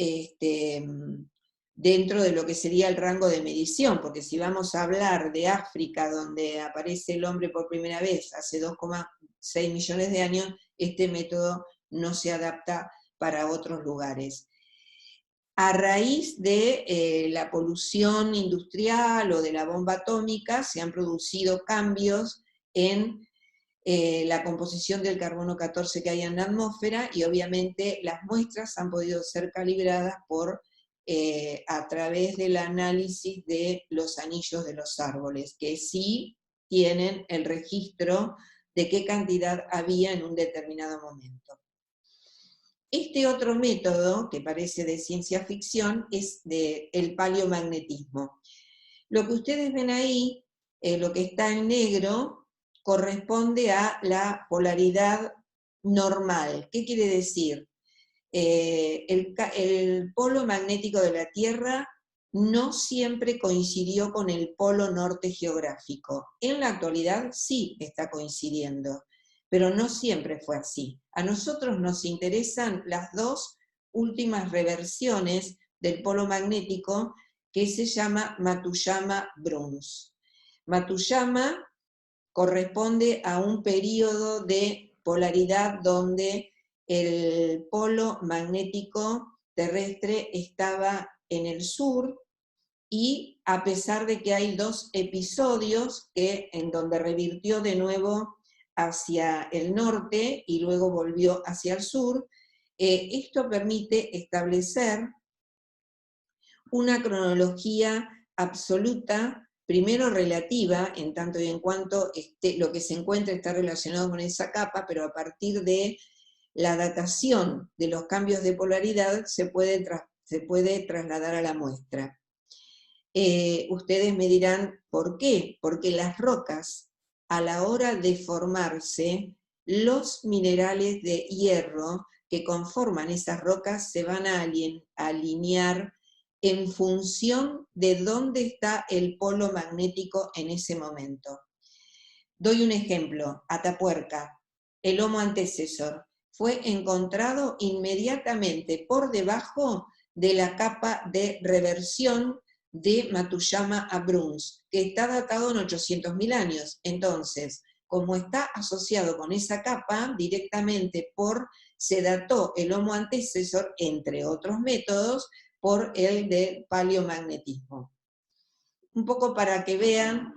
dentro de lo que sería el rango de medición, porque si vamos a hablar de África, donde aparece el hombre por primera vez hace 2,6 millones de años, este método no se adapta para otros lugares. A raíz de la polución industrial o de la bomba atómica, se han producido cambios en la composición del carbono 14 que hay en la atmósfera, y obviamente las muestras han podido ser calibradas a través del análisis de los anillos de los árboles, que sí tienen el registro de qué cantidad había en un determinado momento. Este otro método, que parece de ciencia ficción, es el paleomagnetismo. Lo que ustedes ven ahí, lo que está en negro, corresponde a la polaridad normal. ¿Qué quiere decir? El polo magnético de la Tierra no siempre coincidió con el polo norte geográfico. En la actualidad sí está coincidiendo, pero no siempre fue así. A nosotros nos interesan las dos últimas reversiones del polo magnético, que se llama Matuyama-Bruns. Matuyama corresponde a un periodo de polaridad donde el polo magnético terrestre estaba en el sur, y a pesar de que hay dos episodios en donde revirtió de nuevo hacia el norte y luego volvió hacia el sur, esto permite establecer una cronología absoluta, primero relativa, en tanto y en cuanto lo que se encuentra está relacionado con esa capa, pero a partir de la datación de los cambios de polaridad se puede trasladar a la muestra. Ustedes me dirán, ¿por qué? Porque las rocas, a la hora de formarse, los minerales de hierro que conforman esas rocas se van a alinear en función de dónde está el polo magnético en ese momento. Doy un ejemplo: Atapuerca, el Homo antecesor, fue encontrado inmediatamente por debajo de la capa de reversión de Matuyama a Bruns, que está datado en 800.000 años. Entonces, como está asociado con esa capa, directamente se dató el Homo antecesor, entre otros métodos, por el de paleomagnetismo. Un poco para que vean,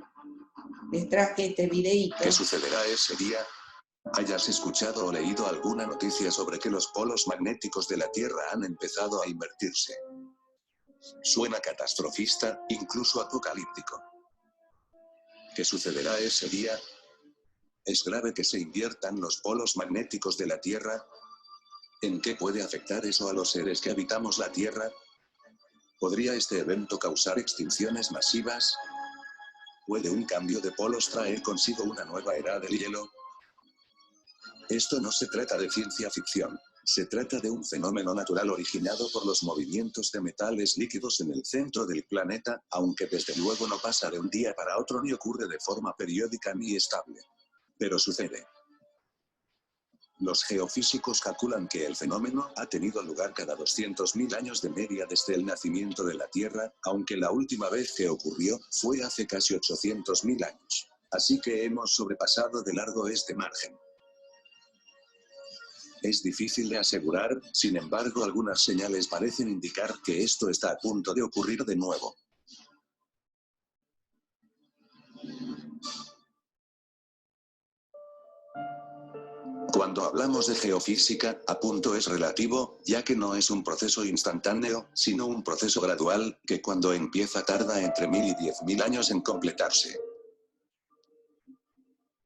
les traje este videíto. ¿Qué sucederá ese día? ¿Hayas escuchado o leído alguna noticia sobre que los polos magnéticos de la Tierra han empezado a invertirse? Suena catastrofista, incluso apocalíptico. ¿Qué sucederá ese día? ¿Es grave que se inviertan los polos magnéticos de la Tierra? ¿En qué puede afectar eso a los seres que habitamos la Tierra? ¿Podría este evento causar extinciones masivas? ¿Puede un cambio de polos traer consigo una nueva era del hielo? Esto no se trata de ciencia ficción, se trata de un fenómeno natural originado por los movimientos de metales líquidos en el centro del planeta, aunque desde luego no pasa de un día para otro ni ocurre de forma periódica ni estable. Pero sucede. Los geofísicos calculan que el fenómeno ha tenido lugar cada 200.000 años de media desde el nacimiento de la Tierra, aunque la última vez que ocurrió fue hace casi 800.000 años. Así que hemos sobrepasado de largo este margen. Es difícil de asegurar, sin embargo algunas señales parecen indicar que esto está a punto de ocurrir de nuevo. Cuando hablamos de geofísica, a punto es relativo, ya que no es un proceso instantáneo, sino un proceso gradual, que cuando empieza tarda entre 1000 y 10.000 años en completarse.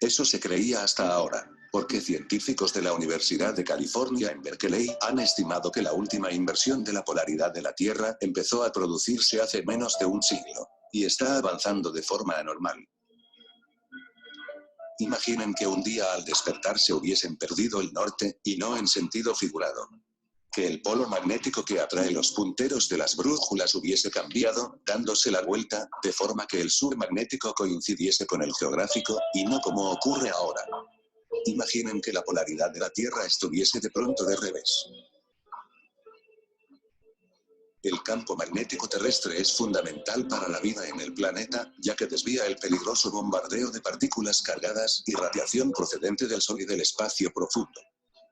Eso se creía hasta ahora, porque científicos de la Universidad de California en Berkeley han estimado que la última inversión de la polaridad de la Tierra empezó a producirse hace menos de un siglo, y está avanzando de forma anormal. Imaginen que un día al despertarse hubiesen perdido el norte, y no en sentido figurado. Que el polo magnético que atrae los punteros de las brújulas hubiese cambiado, dándose la vuelta, de forma que el sur magnético coincidiese con el geográfico, y no como ocurre ahora. Imaginen que la polaridad de la Tierra estuviese de pronto de revés. El campo magnético terrestre es fundamental para la vida en el planeta, ya que desvía el peligroso bombardeo de partículas cargadas y radiación procedente del Sol y del espacio profundo.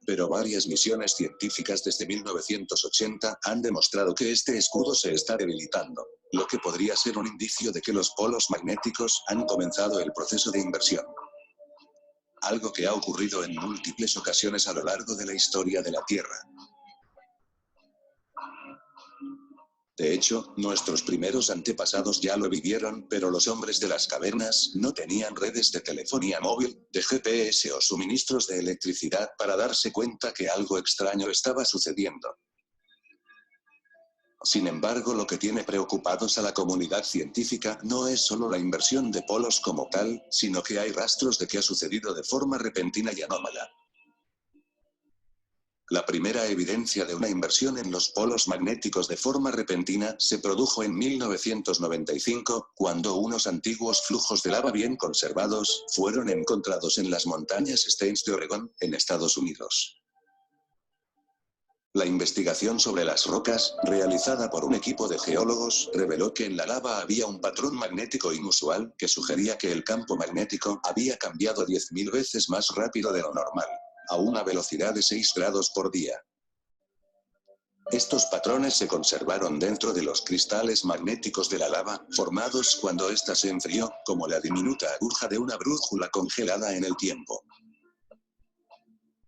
Pero varias misiones científicas desde 1980 han demostrado que este escudo se está debilitando, lo que podría ser un indicio de que los polos magnéticos han comenzado el proceso de inversión. Algo que ha ocurrido en múltiples ocasiones a lo largo de la historia de la Tierra. De hecho, nuestros primeros antepasados ya lo vivieron, pero los hombres de las cavernas no tenían redes de telefonía móvil, de GPS o suministros de electricidad para darse cuenta que algo extraño estaba sucediendo. Sin embargo, lo que tiene preocupados a la comunidad científica no es solo la inversión de polos como tal, sino que hay rastros de que ha sucedido de forma repentina y anómala. La primera evidencia de una inversión en los polos magnéticos de forma repentina se produjo en 1995, cuando unos antiguos flujos de lava bien conservados fueron encontrados en las montañas Staines de Oregón, en Estados Unidos. La investigación sobre las rocas, realizada por un equipo de geólogos, reveló que en la lava había un patrón magnético inusual que sugería que el campo magnético había cambiado 10.000 veces más rápido de lo normal, a una velocidad de 6 grados por día. Estos patrones se conservaron dentro de los cristales magnéticos de la lava, formados cuando ésta se enfrió, como la diminuta aguja de una brújula congelada en el tiempo.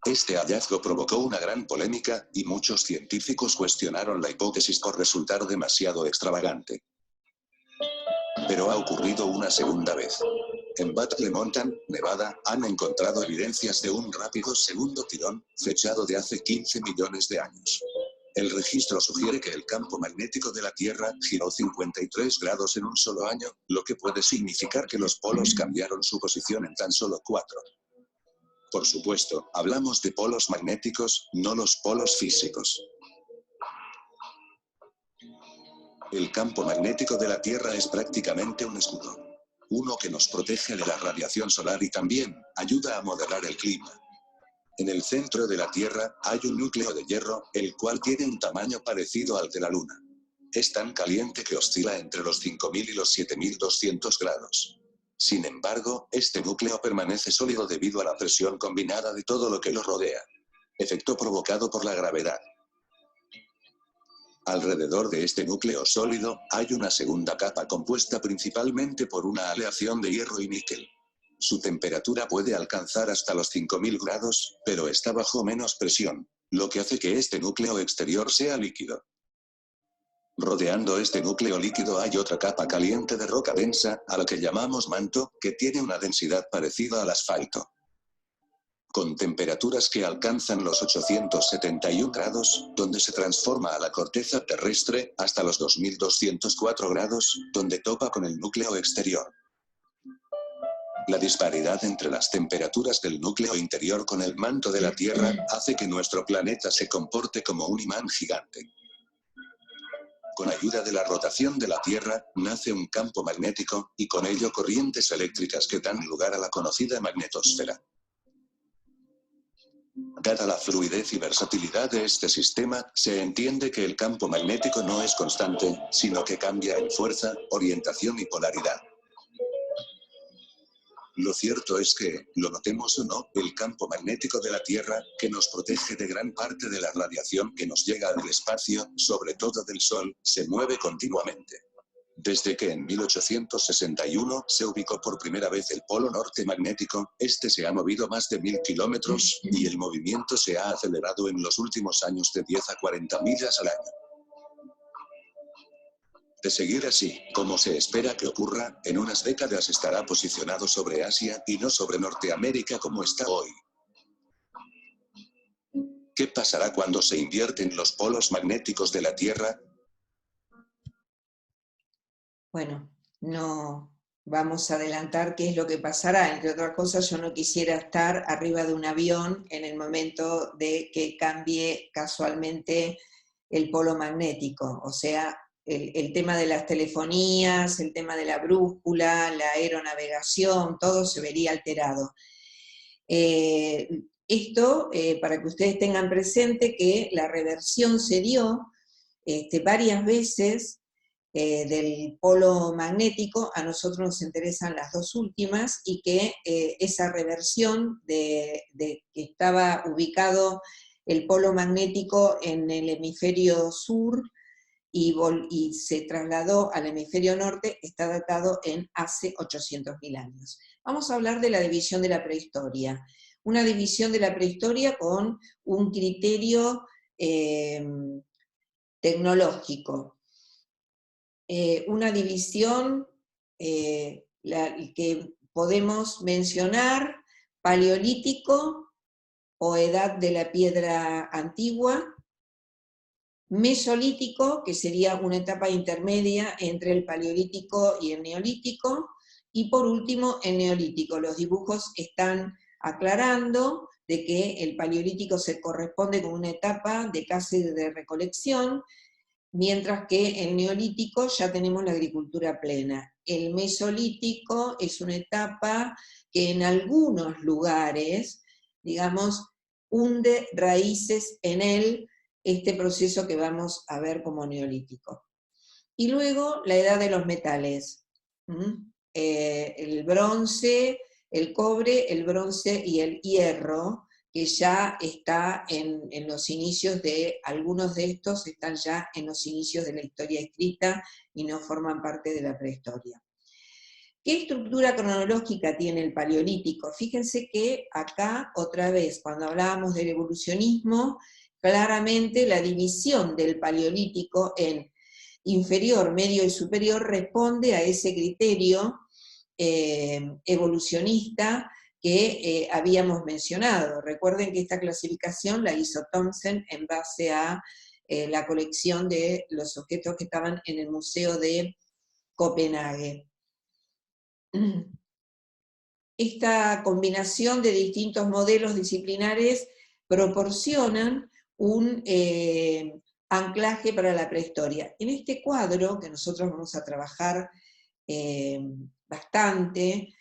Este hallazgo provocó una gran polémica, y muchos científicos cuestionaron la hipótesis por resultar demasiado extravagante. Pero ha ocurrido una segunda vez. En Battle Mountain, Nevada, han encontrado evidencias de un rápido segundo tirón, fechado de hace 15 millones de años. El registro sugiere que el campo magnético de la Tierra giró 53 grados en un solo año, lo que puede significar que los polos cambiaron su posición en tan solo 4. Por supuesto, hablamos de polos magnéticos, no los polos físicos. El campo magnético de la Tierra es prácticamente un escudo. Uno que nos protege de la radiación solar y también ayuda a moderar el clima. En el centro de la Tierra hay un núcleo de hierro, el cual tiene un tamaño parecido al de la Luna. Es tan caliente que oscila entre los 5.000 y los 7.200 grados. Sin embargo, este núcleo permanece sólido debido a la presión combinada de todo lo que lo rodea. Efecto provocado por la gravedad. Alrededor de este núcleo sólido, hay una segunda capa compuesta principalmente por una aleación de hierro y níquel. Su temperatura puede alcanzar hasta los 5.000 grados, pero está bajo menos presión, lo que hace que este núcleo exterior sea líquido. Rodeando este núcleo líquido hay otra capa caliente de roca densa, a la que llamamos manto, que tiene una densidad parecida al asfalto. Con temperaturas que alcanzan los 871 grados, donde se transforma a la corteza terrestre, hasta los 2204 grados, donde topa con el núcleo exterior. La disparidad entre las temperaturas del núcleo interior con el manto de la Tierra hace que nuestro planeta se comporte como un imán gigante. Con ayuda de la rotación de la Tierra, nace un campo magnético, y con ello corrientes eléctricas que dan lugar a la conocida magnetosfera. Dada la fluidez y versatilidad de este sistema, se entiende que el campo magnético no es constante, sino que cambia en fuerza, orientación y polaridad. Lo cierto es que, lo notemos o no, el campo magnético de la Tierra, que nos protege de gran parte de la radiación que nos llega del espacio, sobre todo del Sol, se mueve continuamente. Desde que en 1861 se ubicó por primera vez el polo norte magnético, este se ha movido más de 1.000 kilómetros, y el movimiento se ha acelerado en los últimos años de 10 a 40 millas al año. De seguir así, como se espera que ocurra, en unas décadas estará posicionado sobre Asia y no sobre Norteamérica como está hoy. ¿Qué pasará cuando se invierten los polos magnéticos de la Tierra? Bueno, no vamos a adelantar qué es lo que pasará. Entre otras cosas, yo no quisiera estar arriba de un avión en el momento de que cambie casualmente el polo magnético. O sea, el tema de las telefonías, el tema de la brújula, la aeronavegación, todo se vería alterado. Esto, para que ustedes tengan presente que la reversión se dio varias veces del polo magnético. A nosotros nos interesan las dos últimas, y que esa reversión de que estaba ubicado el polo magnético en el hemisferio sur y se trasladó al hemisferio norte, está datado en hace 800.000 años. Vamos a hablar de la división de la prehistoria. Una división de la prehistoria con un criterio tecnológico. Una división que podemos mencionar: paleolítico o edad de la piedra antigua, mesolítico, que sería una etapa intermedia entre el paleolítico y el neolítico, y por último el neolítico. Los dibujos están aclarando de que el paleolítico se corresponde con una etapa de caza y de recolección, mientras que el neolítico ya tenemos la agricultura plena. El mesolítico es una etapa que en algunos lugares, digamos, hunde raíces en este proceso que vamos a ver como neolítico. Y luego la edad de los metales. El bronce, el cobre, el bronce y el hierro, que ya está en los inicios de, algunos de estos están ya en los inicios de la historia escrita y no forman parte de la prehistoria. ¿Qué estructura cronológica tiene el paleolítico? Fíjense que acá, otra vez, cuando hablábamos del evolucionismo, claramente la división del paleolítico en inferior, medio y superior responde a ese criterio evolucionista que habíamos mencionado. Recuerden que esta clasificación la hizo Thomsen en base a la colección de los objetos que estaban en el Museo de Copenhague. Esta combinación de distintos modelos disciplinares proporcionan un anclaje para la prehistoria. En este cuadro, que nosotros vamos a trabajar bastante,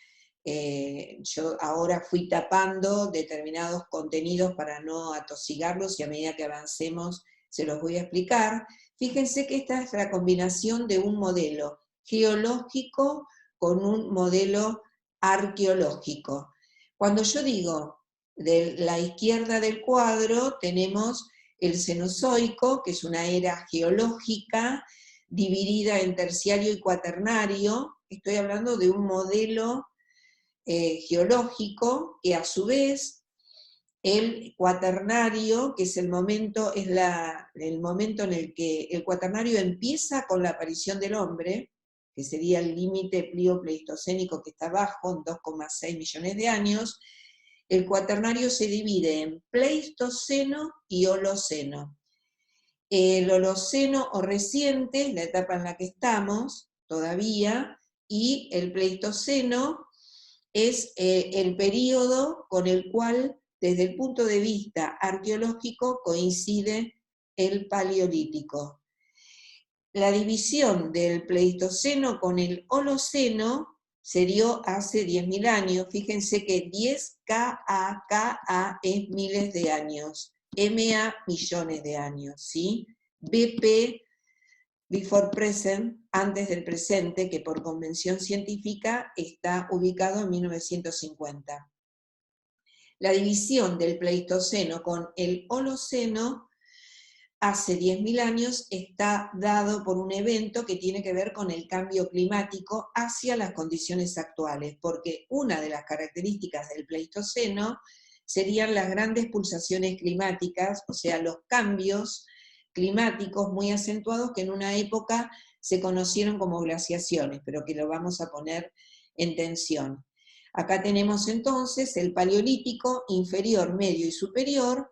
yo ahora fui tapando determinados contenidos para no atosigarlos, y a medida que avancemos se los voy a explicar. Fíjense que esta es la combinación de un modelo geológico con un modelo arqueológico. Cuando yo digo de la izquierda del cuadro, tenemos el Cenozoico, que es una era geológica dividida en terciario y cuaternario. Estoy hablando de un modelo geológico que, a su vez, el cuaternario, que es el momento en el que el cuaternario empieza con la aparición del hombre, que sería el límite pliopleistocénico que está abajo, en 2,6 millones de años. El cuaternario se divide en Pleistoceno y Holoceno. El Holoceno o reciente, la etapa en la que estamos todavía, y el Pleistoceno es el período con el cual, desde el punto de vista arqueológico, coincide el Paleolítico. La división del Pleistoceno con el Holoceno se dio hace 10.000 años. Fíjense que 10 KA es miles de años, MA millones de años, ¿sí? BP, before present, antes del presente, que por convención científica está ubicado en 1950. La división del Pleistoceno con el Holoceno hace 10.000 años está dado por un evento que tiene que ver con el cambio climático hacia las condiciones actuales, porque una de las características del Pleistoceno serían las grandes pulsaciones climáticas, o sea, los cambios climáticos muy acentuados que en una época se conocieron como glaciaciones, pero que lo vamos a poner en tensión. Acá tenemos entonces el Paleolítico inferior, medio y superior,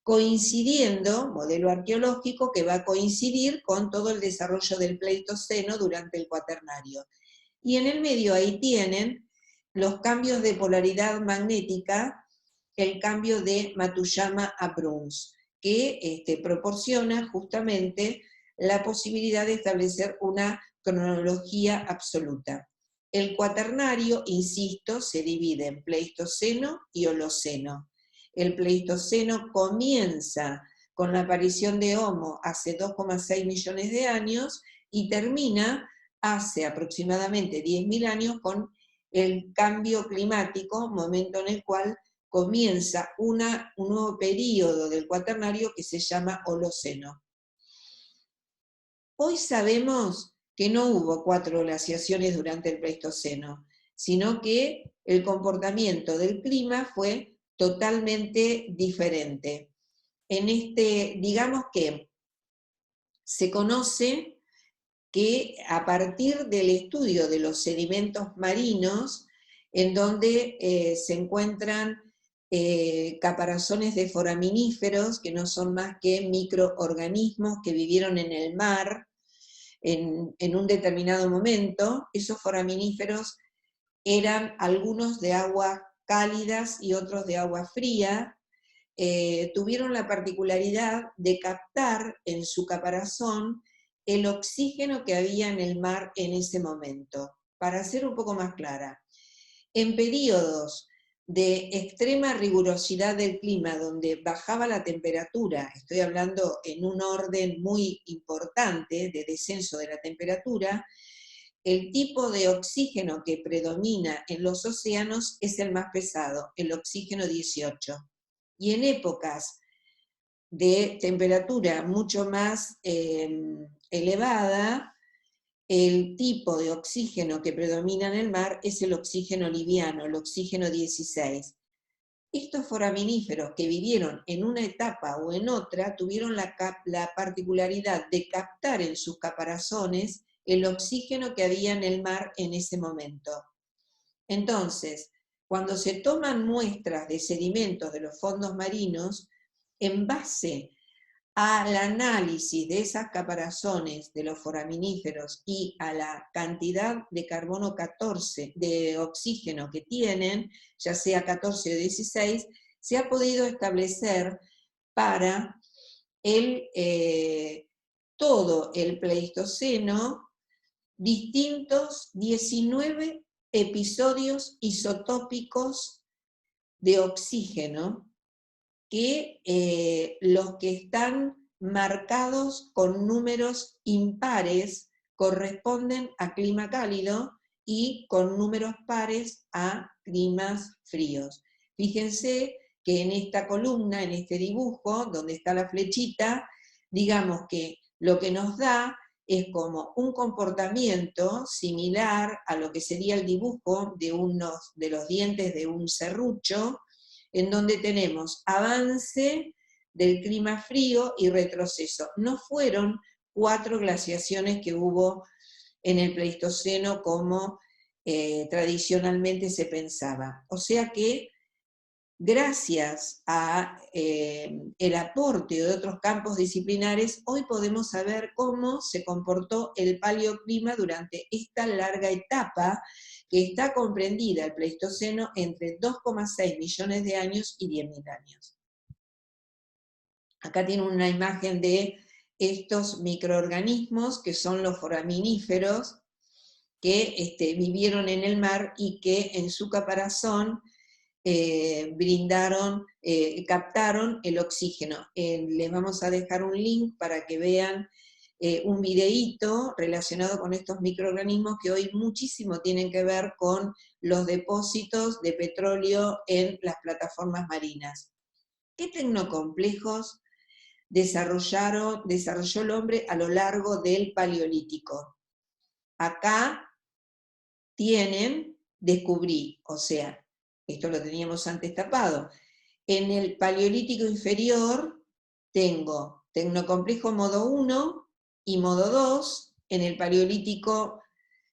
coincidiendo, modelo arqueológico que va a coincidir con todo el desarrollo del Pleistoceno durante el Cuaternario. Y en el medio ahí tienen los cambios de polaridad magnética, el cambio de Matuyama a Bruns, que proporciona justamente la posibilidad de establecer una cronología absoluta. El Cuaternario, insisto, se divide en Pleistoceno y Holoceno. El Pleistoceno comienza con la aparición de Homo hace 2,6 millones de años y termina hace aproximadamente 10.000 años con el cambio climático, momento en el cual comienza un nuevo periodo del Cuaternario que se llama Holoceno. Hoy sabemos que no hubo 4 glaciaciones durante el Pleistoceno, sino que el comportamiento del clima fue totalmente diferente. Digamos que se conoce que a partir del estudio de los sedimentos marinos, en donde se encuentran caparazones de foraminíferos, que no son más que microorganismos que vivieron en el mar en un determinado momento. Esos foraminíferos eran algunos de agua cálidas y otros de agua fría. Tuvieron la particularidad de captar en su caparazón el oxígeno que había en el mar en ese momento. Para ser un poco más clara, en periodos de extrema rigurosidad del clima, donde bajaba la temperatura, estoy hablando en un orden muy importante de descenso de la temperatura, el tipo de oxígeno que predomina en los océanos es el más pesado, el oxígeno 18. Y en épocas de temperatura mucho más elevada, el tipo de oxígeno que predomina en el mar es el oxígeno liviano, el oxígeno 16. Estos foraminíferos que vivieron en una etapa o en otra tuvieron la particularidad de captar en sus caparazones el oxígeno que había en el mar en ese momento. Entonces, cuando se toman muestras de sedimentos de los fondos marinos, en base al análisis de esas caparazones de los foraminíferos y a la cantidad de carbono 14, de oxígeno que tienen, ya sea 14 o 16, se ha podido establecer para todo el Pleistoceno distintos 19 episodios isotópicos de oxígeno, que los que están marcados con números impares corresponden a clima cálido y con números pares a climas fríos. Fíjense que en esta columna, en este dibujo, donde está la flechita, digamos que lo que nos da es como un comportamiento similar a lo que sería el dibujo de los dientes de un serrucho, en donde tenemos avance del clima frío y retroceso. No fueron 4 glaciaciones que hubo en el Pleistoceno como tradicionalmente se pensaba. O sea que gracias a el aporte de otros campos disciplinares, hoy podemos saber cómo se comportó el paleoclima durante esta larga etapa que está comprendida el Pleistoceno entre 2,6 millones de años y 10.000 años. Acá tienen una imagen de estos microorganismos que son los foraminíferos que vivieron en el mar y que en su caparazón captaron el oxígeno. Les vamos a dejar un link para que vean un videíto relacionado con estos microorganismos que hoy muchísimo tienen que ver con los depósitos de petróleo en las plataformas marinas. ¿Qué tecnocomplejos desarrolló el hombre a lo largo del Paleolítico? Acá descubrí, o sea, esto lo teníamos antes tapado, en el Paleolítico inferior tengo tecnocomplejo modo 1 y modo 2, en el Paleolítico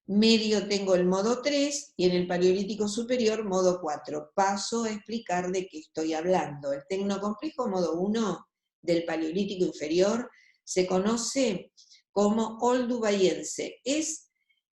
medio tengo el modo 3 y en el Paleolítico superior modo 4. Paso a explicar de qué estoy hablando. El tecnocomplejo modo 1 del Paleolítico inferior se conoce como oldubayense.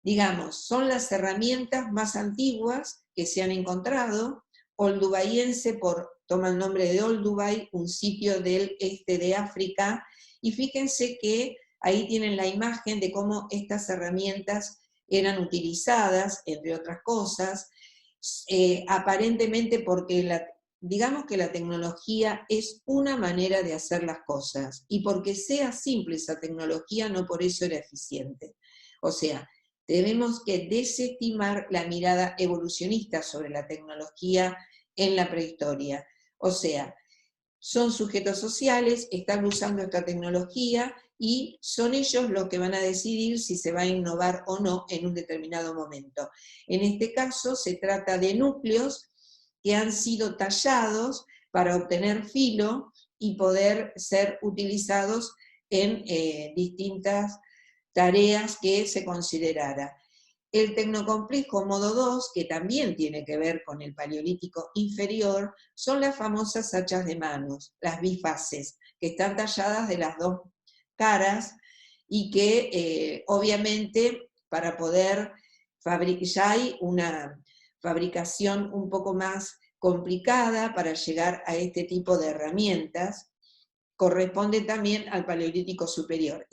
Digamos, son las herramientas más antiguas que se han encontrado. Oldubayense toma el nombre de Olduvai, un sitio del este de África, y fíjense que ahí tienen la imagen de cómo estas herramientas eran utilizadas, entre otras cosas, aparentemente porque digamos que la tecnología es una manera de hacer las cosas, y porque sea simple esa tecnología, no por eso era eficiente. O sea, tenemos que desestimar la mirada evolucionista sobre la tecnología en la prehistoria. O sea, son sujetos sociales, están usando esta tecnología y son ellos los que van a decidir si se va a innovar o no en un determinado momento. En este caso se trata de núcleos que han sido tallados para obtener filo y poder ser utilizados en distintas tareas que se considerara. El tecnocomplejo modo 2, que también tiene que ver con el Paleolítico inferior, son las famosas hachas de manos, las bifaces, que están talladas de las dos caras y que obviamente para poder fabricar, ya hay una fabricación un poco más complicada para llegar a este tipo de herramientas, corresponde también al Paleolítico superior.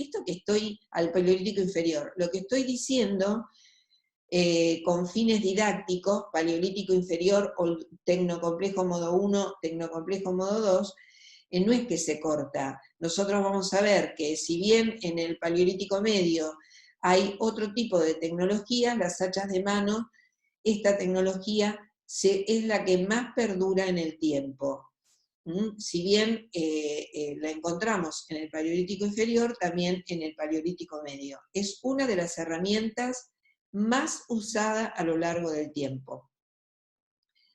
Al Paleolítico inferior, lo que estoy diciendo con fines didácticos, Paleolítico inferior o tecnocomplejo modo 1, tecnocomplejo modo 2, no es que se corta. Nosotros vamos a ver que si bien en el Paleolítico medio hay otro tipo de tecnología, las hachas de mano, esta tecnología es la que más perdura en el tiempo. Si bien la encontramos en el Paleolítico inferior, también en el Paleolítico medio. Es una de las herramientas más usada a lo largo del tiempo.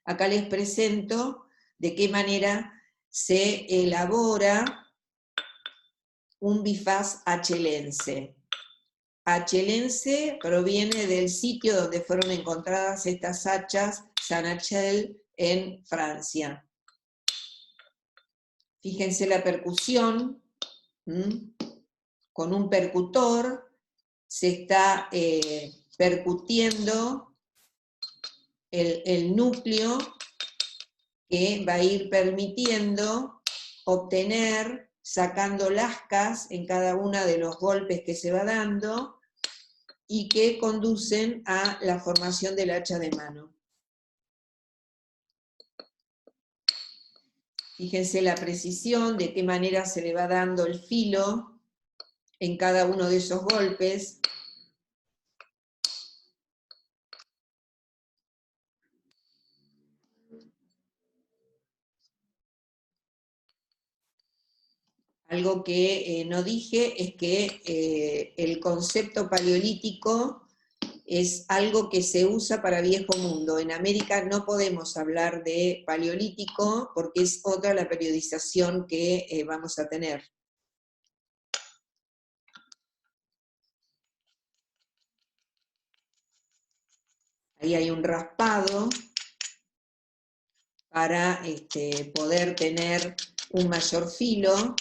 Acá les presento de qué manera se elabora un bifaz achelense. Achelense proviene del sitio donde fueron encontradas estas hachas, Saint-Achel, en Francia. Fíjense la percusión, con un percutor se está percutiendo el núcleo que va a ir permitiendo obtener, sacando lascas en cada uno de los golpes que se va dando y que conducen a la formación del hacha de mano. Fíjense la precisión, de qué manera se le va dando el filo en cada uno de esos golpes. Algo que no dije es que el concepto paleolítico es algo que se usa para Viejo Mundo. En América no podemos hablar de paleolítico porque es otra la periodización que vamos a tener. Ahí hay un raspado para poder tener un mayor filo.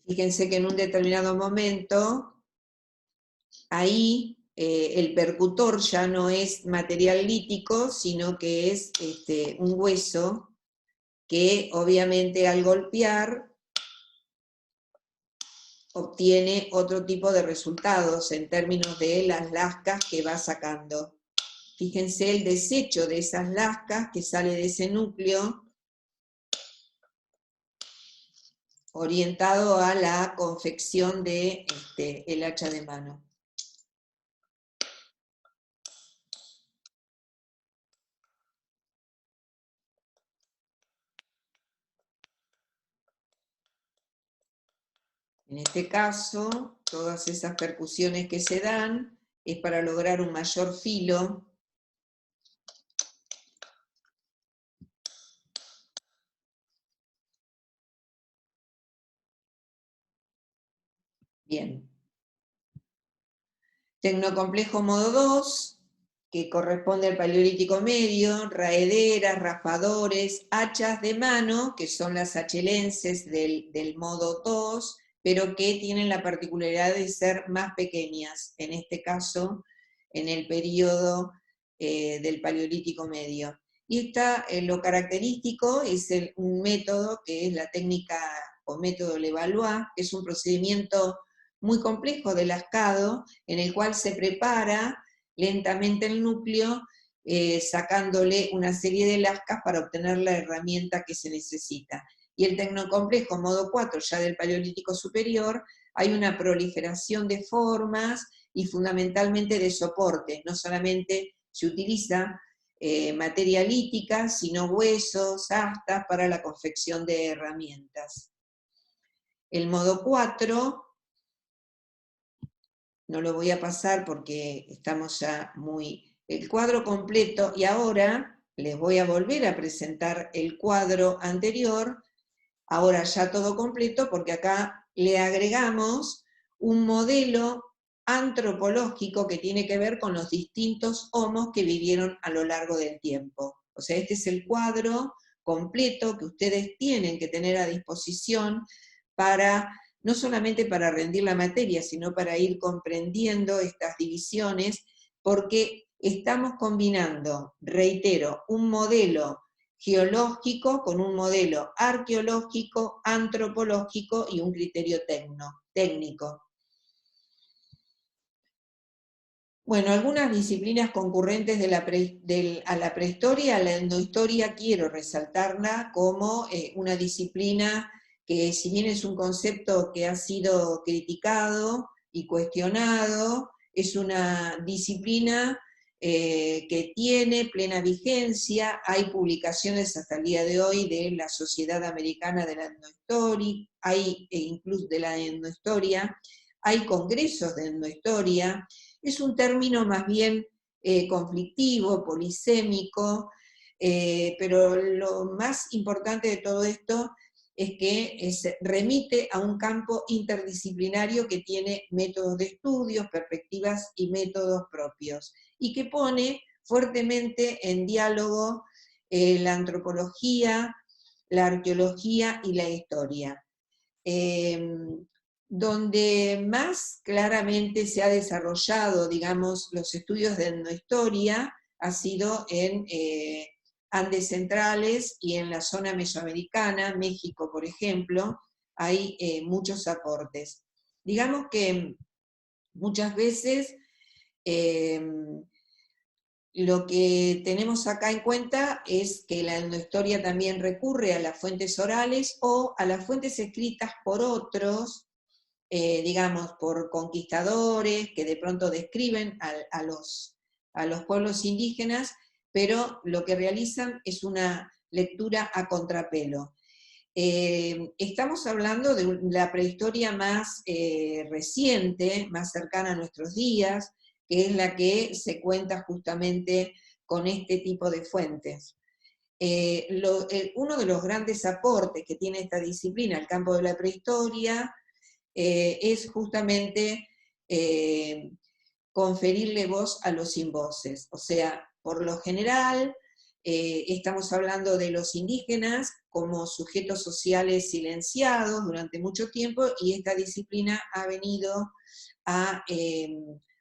Fíjense que en un determinado momento, ahí el percutor ya no es material lítico, sino que es un hueso que obviamente al golpear obtiene otro tipo de resultados en términos de las lascas que va sacando. Fíjense el desecho de esas lascas que sale de ese núcleo orientado a la confección de el hacha de mano. En este caso, todas esas percusiones que se dan es para lograr un mayor filo Bien. Tecnocomplejo modo 2, que corresponde al Paleolítico Medio, raederas, raspadores, hachas de mano, que son las achelenses del modo 2, pero que tienen la particularidad de ser más pequeñas, en este caso, en el periodo del Paleolítico Medio. Y lo característico es un método que es la técnica o método Levallois, que es un procedimiento muy complejo de lascado, en el cual se prepara lentamente el núcleo, sacándole una serie de lascas para obtener la herramienta que se necesita. Y el tecnocomplejo modo 4, ya del Paleolítico Superior, hay una proliferación de formas y fundamentalmente de soportes. No solamente se utiliza materia lítica, sino huesos, astas para la confección de herramientas. El modo 4, no lo voy a pasar porque estamos ya el cuadro completo, y ahora les voy a volver a presentar el cuadro anterior, ahora ya todo completo, porque acá le agregamos un modelo antropológico que tiene que ver con los distintos homos que vivieron a lo largo del tiempo. O sea, este es el cuadro completo que ustedes tienen que tener a disposición para, no solamente para rendir la materia, sino para ir comprendiendo estas divisiones, porque estamos combinando, reitero, un modelo geológico con un modelo arqueológico, antropológico y un criterio técnico. Bueno, algunas disciplinas concurrentes a la prehistoria, a la endohistoria, quiero resaltarla como una disciplina que, si bien es un concepto que ha sido criticado y cuestionado, es una disciplina que tiene plena vigencia. Hay publicaciones hasta el día de hoy de la Sociedad Americana de la Endohistoria, incluso de la endohistoria, hay congresos de endohistoria. Es un término más bien conflictivo, polisémico, pero lo más importante de todo esto es que se remite a un campo interdisciplinario que tiene métodos de estudios, perspectivas y métodos propios, y que pone fuertemente en diálogo la antropología, la arqueología y la historia. Donde más claramente se ha desarrollado, digamos, los estudios de etnohistoria ha sido en Andes centrales y en la zona mesoamericana, México, por ejemplo, hay muchos aportes. Digamos que muchas veces lo que tenemos acá en cuenta es que la etnohistoria también recurre a las fuentes orales o a las fuentes escritas por otros, digamos, por conquistadores que de pronto describen a los pueblos indígenas, pero lo que realizan es una lectura a contrapelo. Estamos hablando de la prehistoria más reciente, más cercana a nuestros días, que es la que se cuenta justamente con este tipo de fuentes. Uno de los grandes aportes que tiene esta disciplina al campo de la prehistoria es justamente conferirle voz a los sin voces. O sea, por lo general, estamos hablando de los indígenas como sujetos sociales silenciados durante mucho tiempo, y esta disciplina ha venido a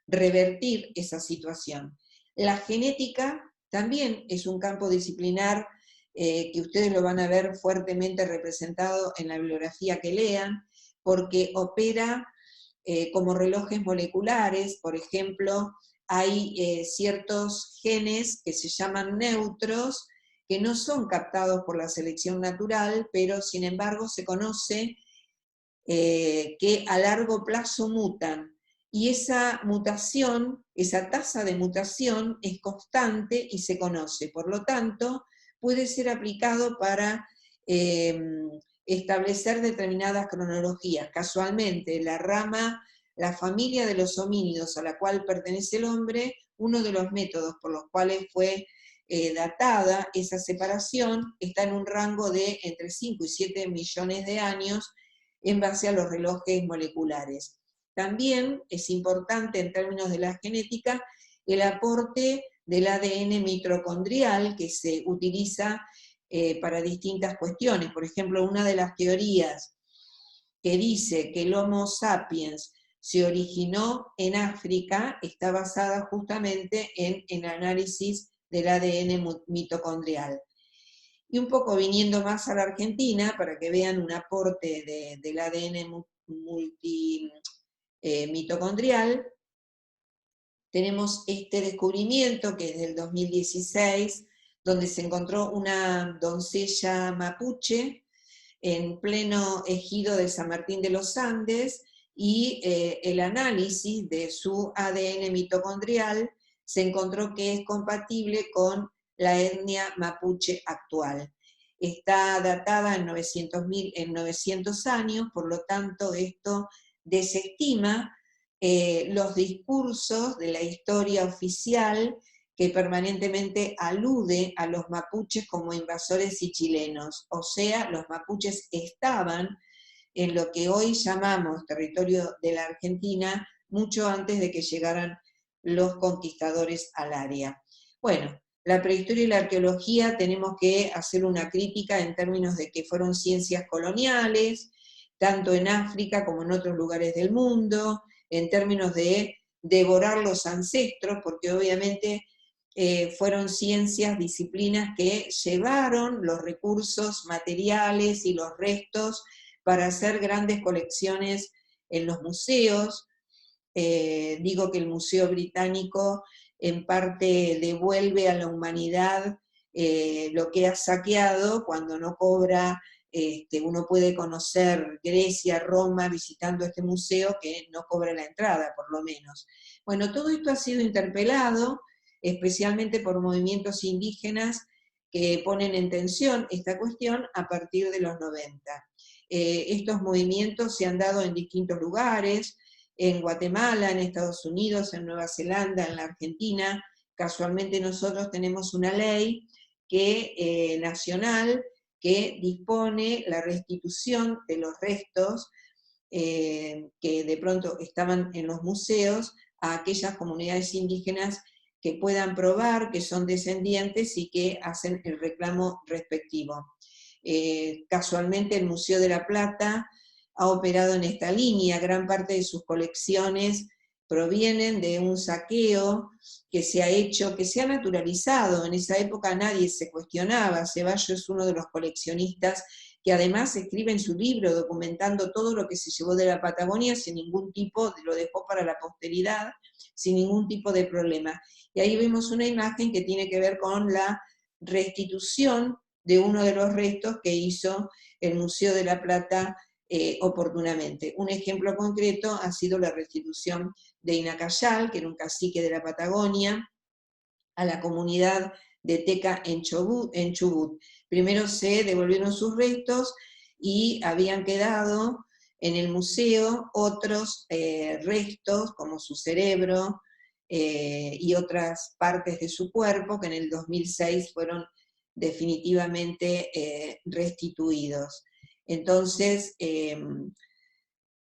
revertir esa situación. La genética también es un campo disciplinar que ustedes lo van a ver fuertemente representado en la bibliografía que lean, porque opera como relojes moleculares. Por ejemplo, hay ciertos genes que se llaman neutros, que no son captados por la selección natural, pero sin embargo se conoce que a largo plazo mutan. Y esa mutación, esa tasa de mutación es constante y se conoce. Por lo tanto, puede ser aplicado para establecer determinadas cronologías. Casualmente, la familia de los homínidos a la cual pertenece el hombre, uno de los métodos por los cuales fue datada esa separación está en un rango de entre 5 y 7 millones de años en base a los relojes moleculares. También es importante en términos de la genética el aporte del ADN mitocondrial que se utiliza para distintas cuestiones. Por ejemplo, una de las teorías que dice que el Homo sapiens se originó en África está basada justamente en el análisis del ADN mitocondrial. Y un poco viniendo más a la Argentina, para que vean un aporte del ADN mitocondrial, tenemos este descubrimiento que es del 2016, donde se encontró una doncella mapuche en pleno ejido de San Martín de los Andes, y el análisis de su ADN mitocondrial se encontró que es compatible con la etnia mapuche actual. Está datada en 900 años, por lo tanto esto desestima los discursos de la historia oficial que permanentemente alude a los mapuches como invasores y chilenos. O sea, los mapuches estaban en lo que hoy llamamos territorio de la Argentina mucho antes de que llegaran los conquistadores al área. Bueno, la prehistoria y la arqueología tenemos que hacer una crítica en términos de que fueron ciencias coloniales, tanto en África como en otros lugares del mundo, en términos de devorar los ancestros, porque obviamente fueron ciencias, disciplinas que llevaron los recursos materiales y los restos para hacer grandes colecciones en los museos. Digo que el Museo Británico en parte devuelve a la humanidad lo que ha saqueado cuando no cobra. Uno puede conocer Grecia, Roma, visitando este museo que no cobra la entrada, por lo menos. Bueno, todo esto ha sido interpelado, especialmente por movimientos indígenas que ponen en tensión esta cuestión a partir de los 90. Estos movimientos se han dado en distintos lugares, en Guatemala, en Estados Unidos, en Nueva Zelanda, en la Argentina. Casualmente nosotros tenemos una ley nacional que dispone la restitución de los restos que de pronto estaban en los museos a aquellas comunidades indígenas que puedan probar que son descendientes y que hacen el reclamo respectivo. Casualmente el Museo de la Plata ha operado en esta línea, gran parte de sus colecciones provienen de un saqueo que se ha hecho, que se ha naturalizado. En esa época nadie se cuestionaba. Ceballos es uno de los coleccionistas que además escribe en su libro documentando todo lo que se llevó de la Patagonia sin ningún tipo, lo dejó para la posteridad, sin ningún tipo de problema. Y ahí vemos una imagen que tiene que ver con la restitución de uno de los restos que hizo el Museo de la Plata oportunamente. Un ejemplo concreto ha sido la restitución de Inacayal, que era un cacique de la Patagonia, a la comunidad de Teca en Chubut. Primero se devolvieron sus restos y habían quedado en el museo otros restos, como su cerebro y otras partes de su cuerpo, que en el 2006 fueron definitivamente restituidos. Entonces,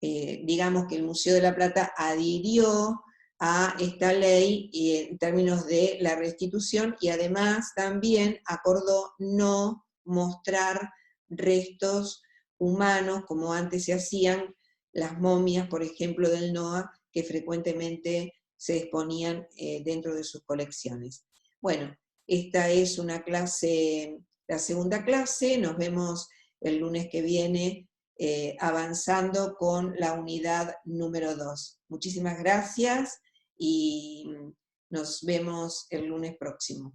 digamos que el Museo de la Plata adhirió a esta ley en términos de la restitución y además también acordó no mostrar restos humanos como antes se hacían las momias, por ejemplo, del NOA, que frecuentemente se exponían dentro de sus colecciones. Bueno, esta es una clase, la segunda clase, nos vemos el lunes que viene avanzando con la unidad número 2. Muchísimas gracias y nos vemos el lunes próximo.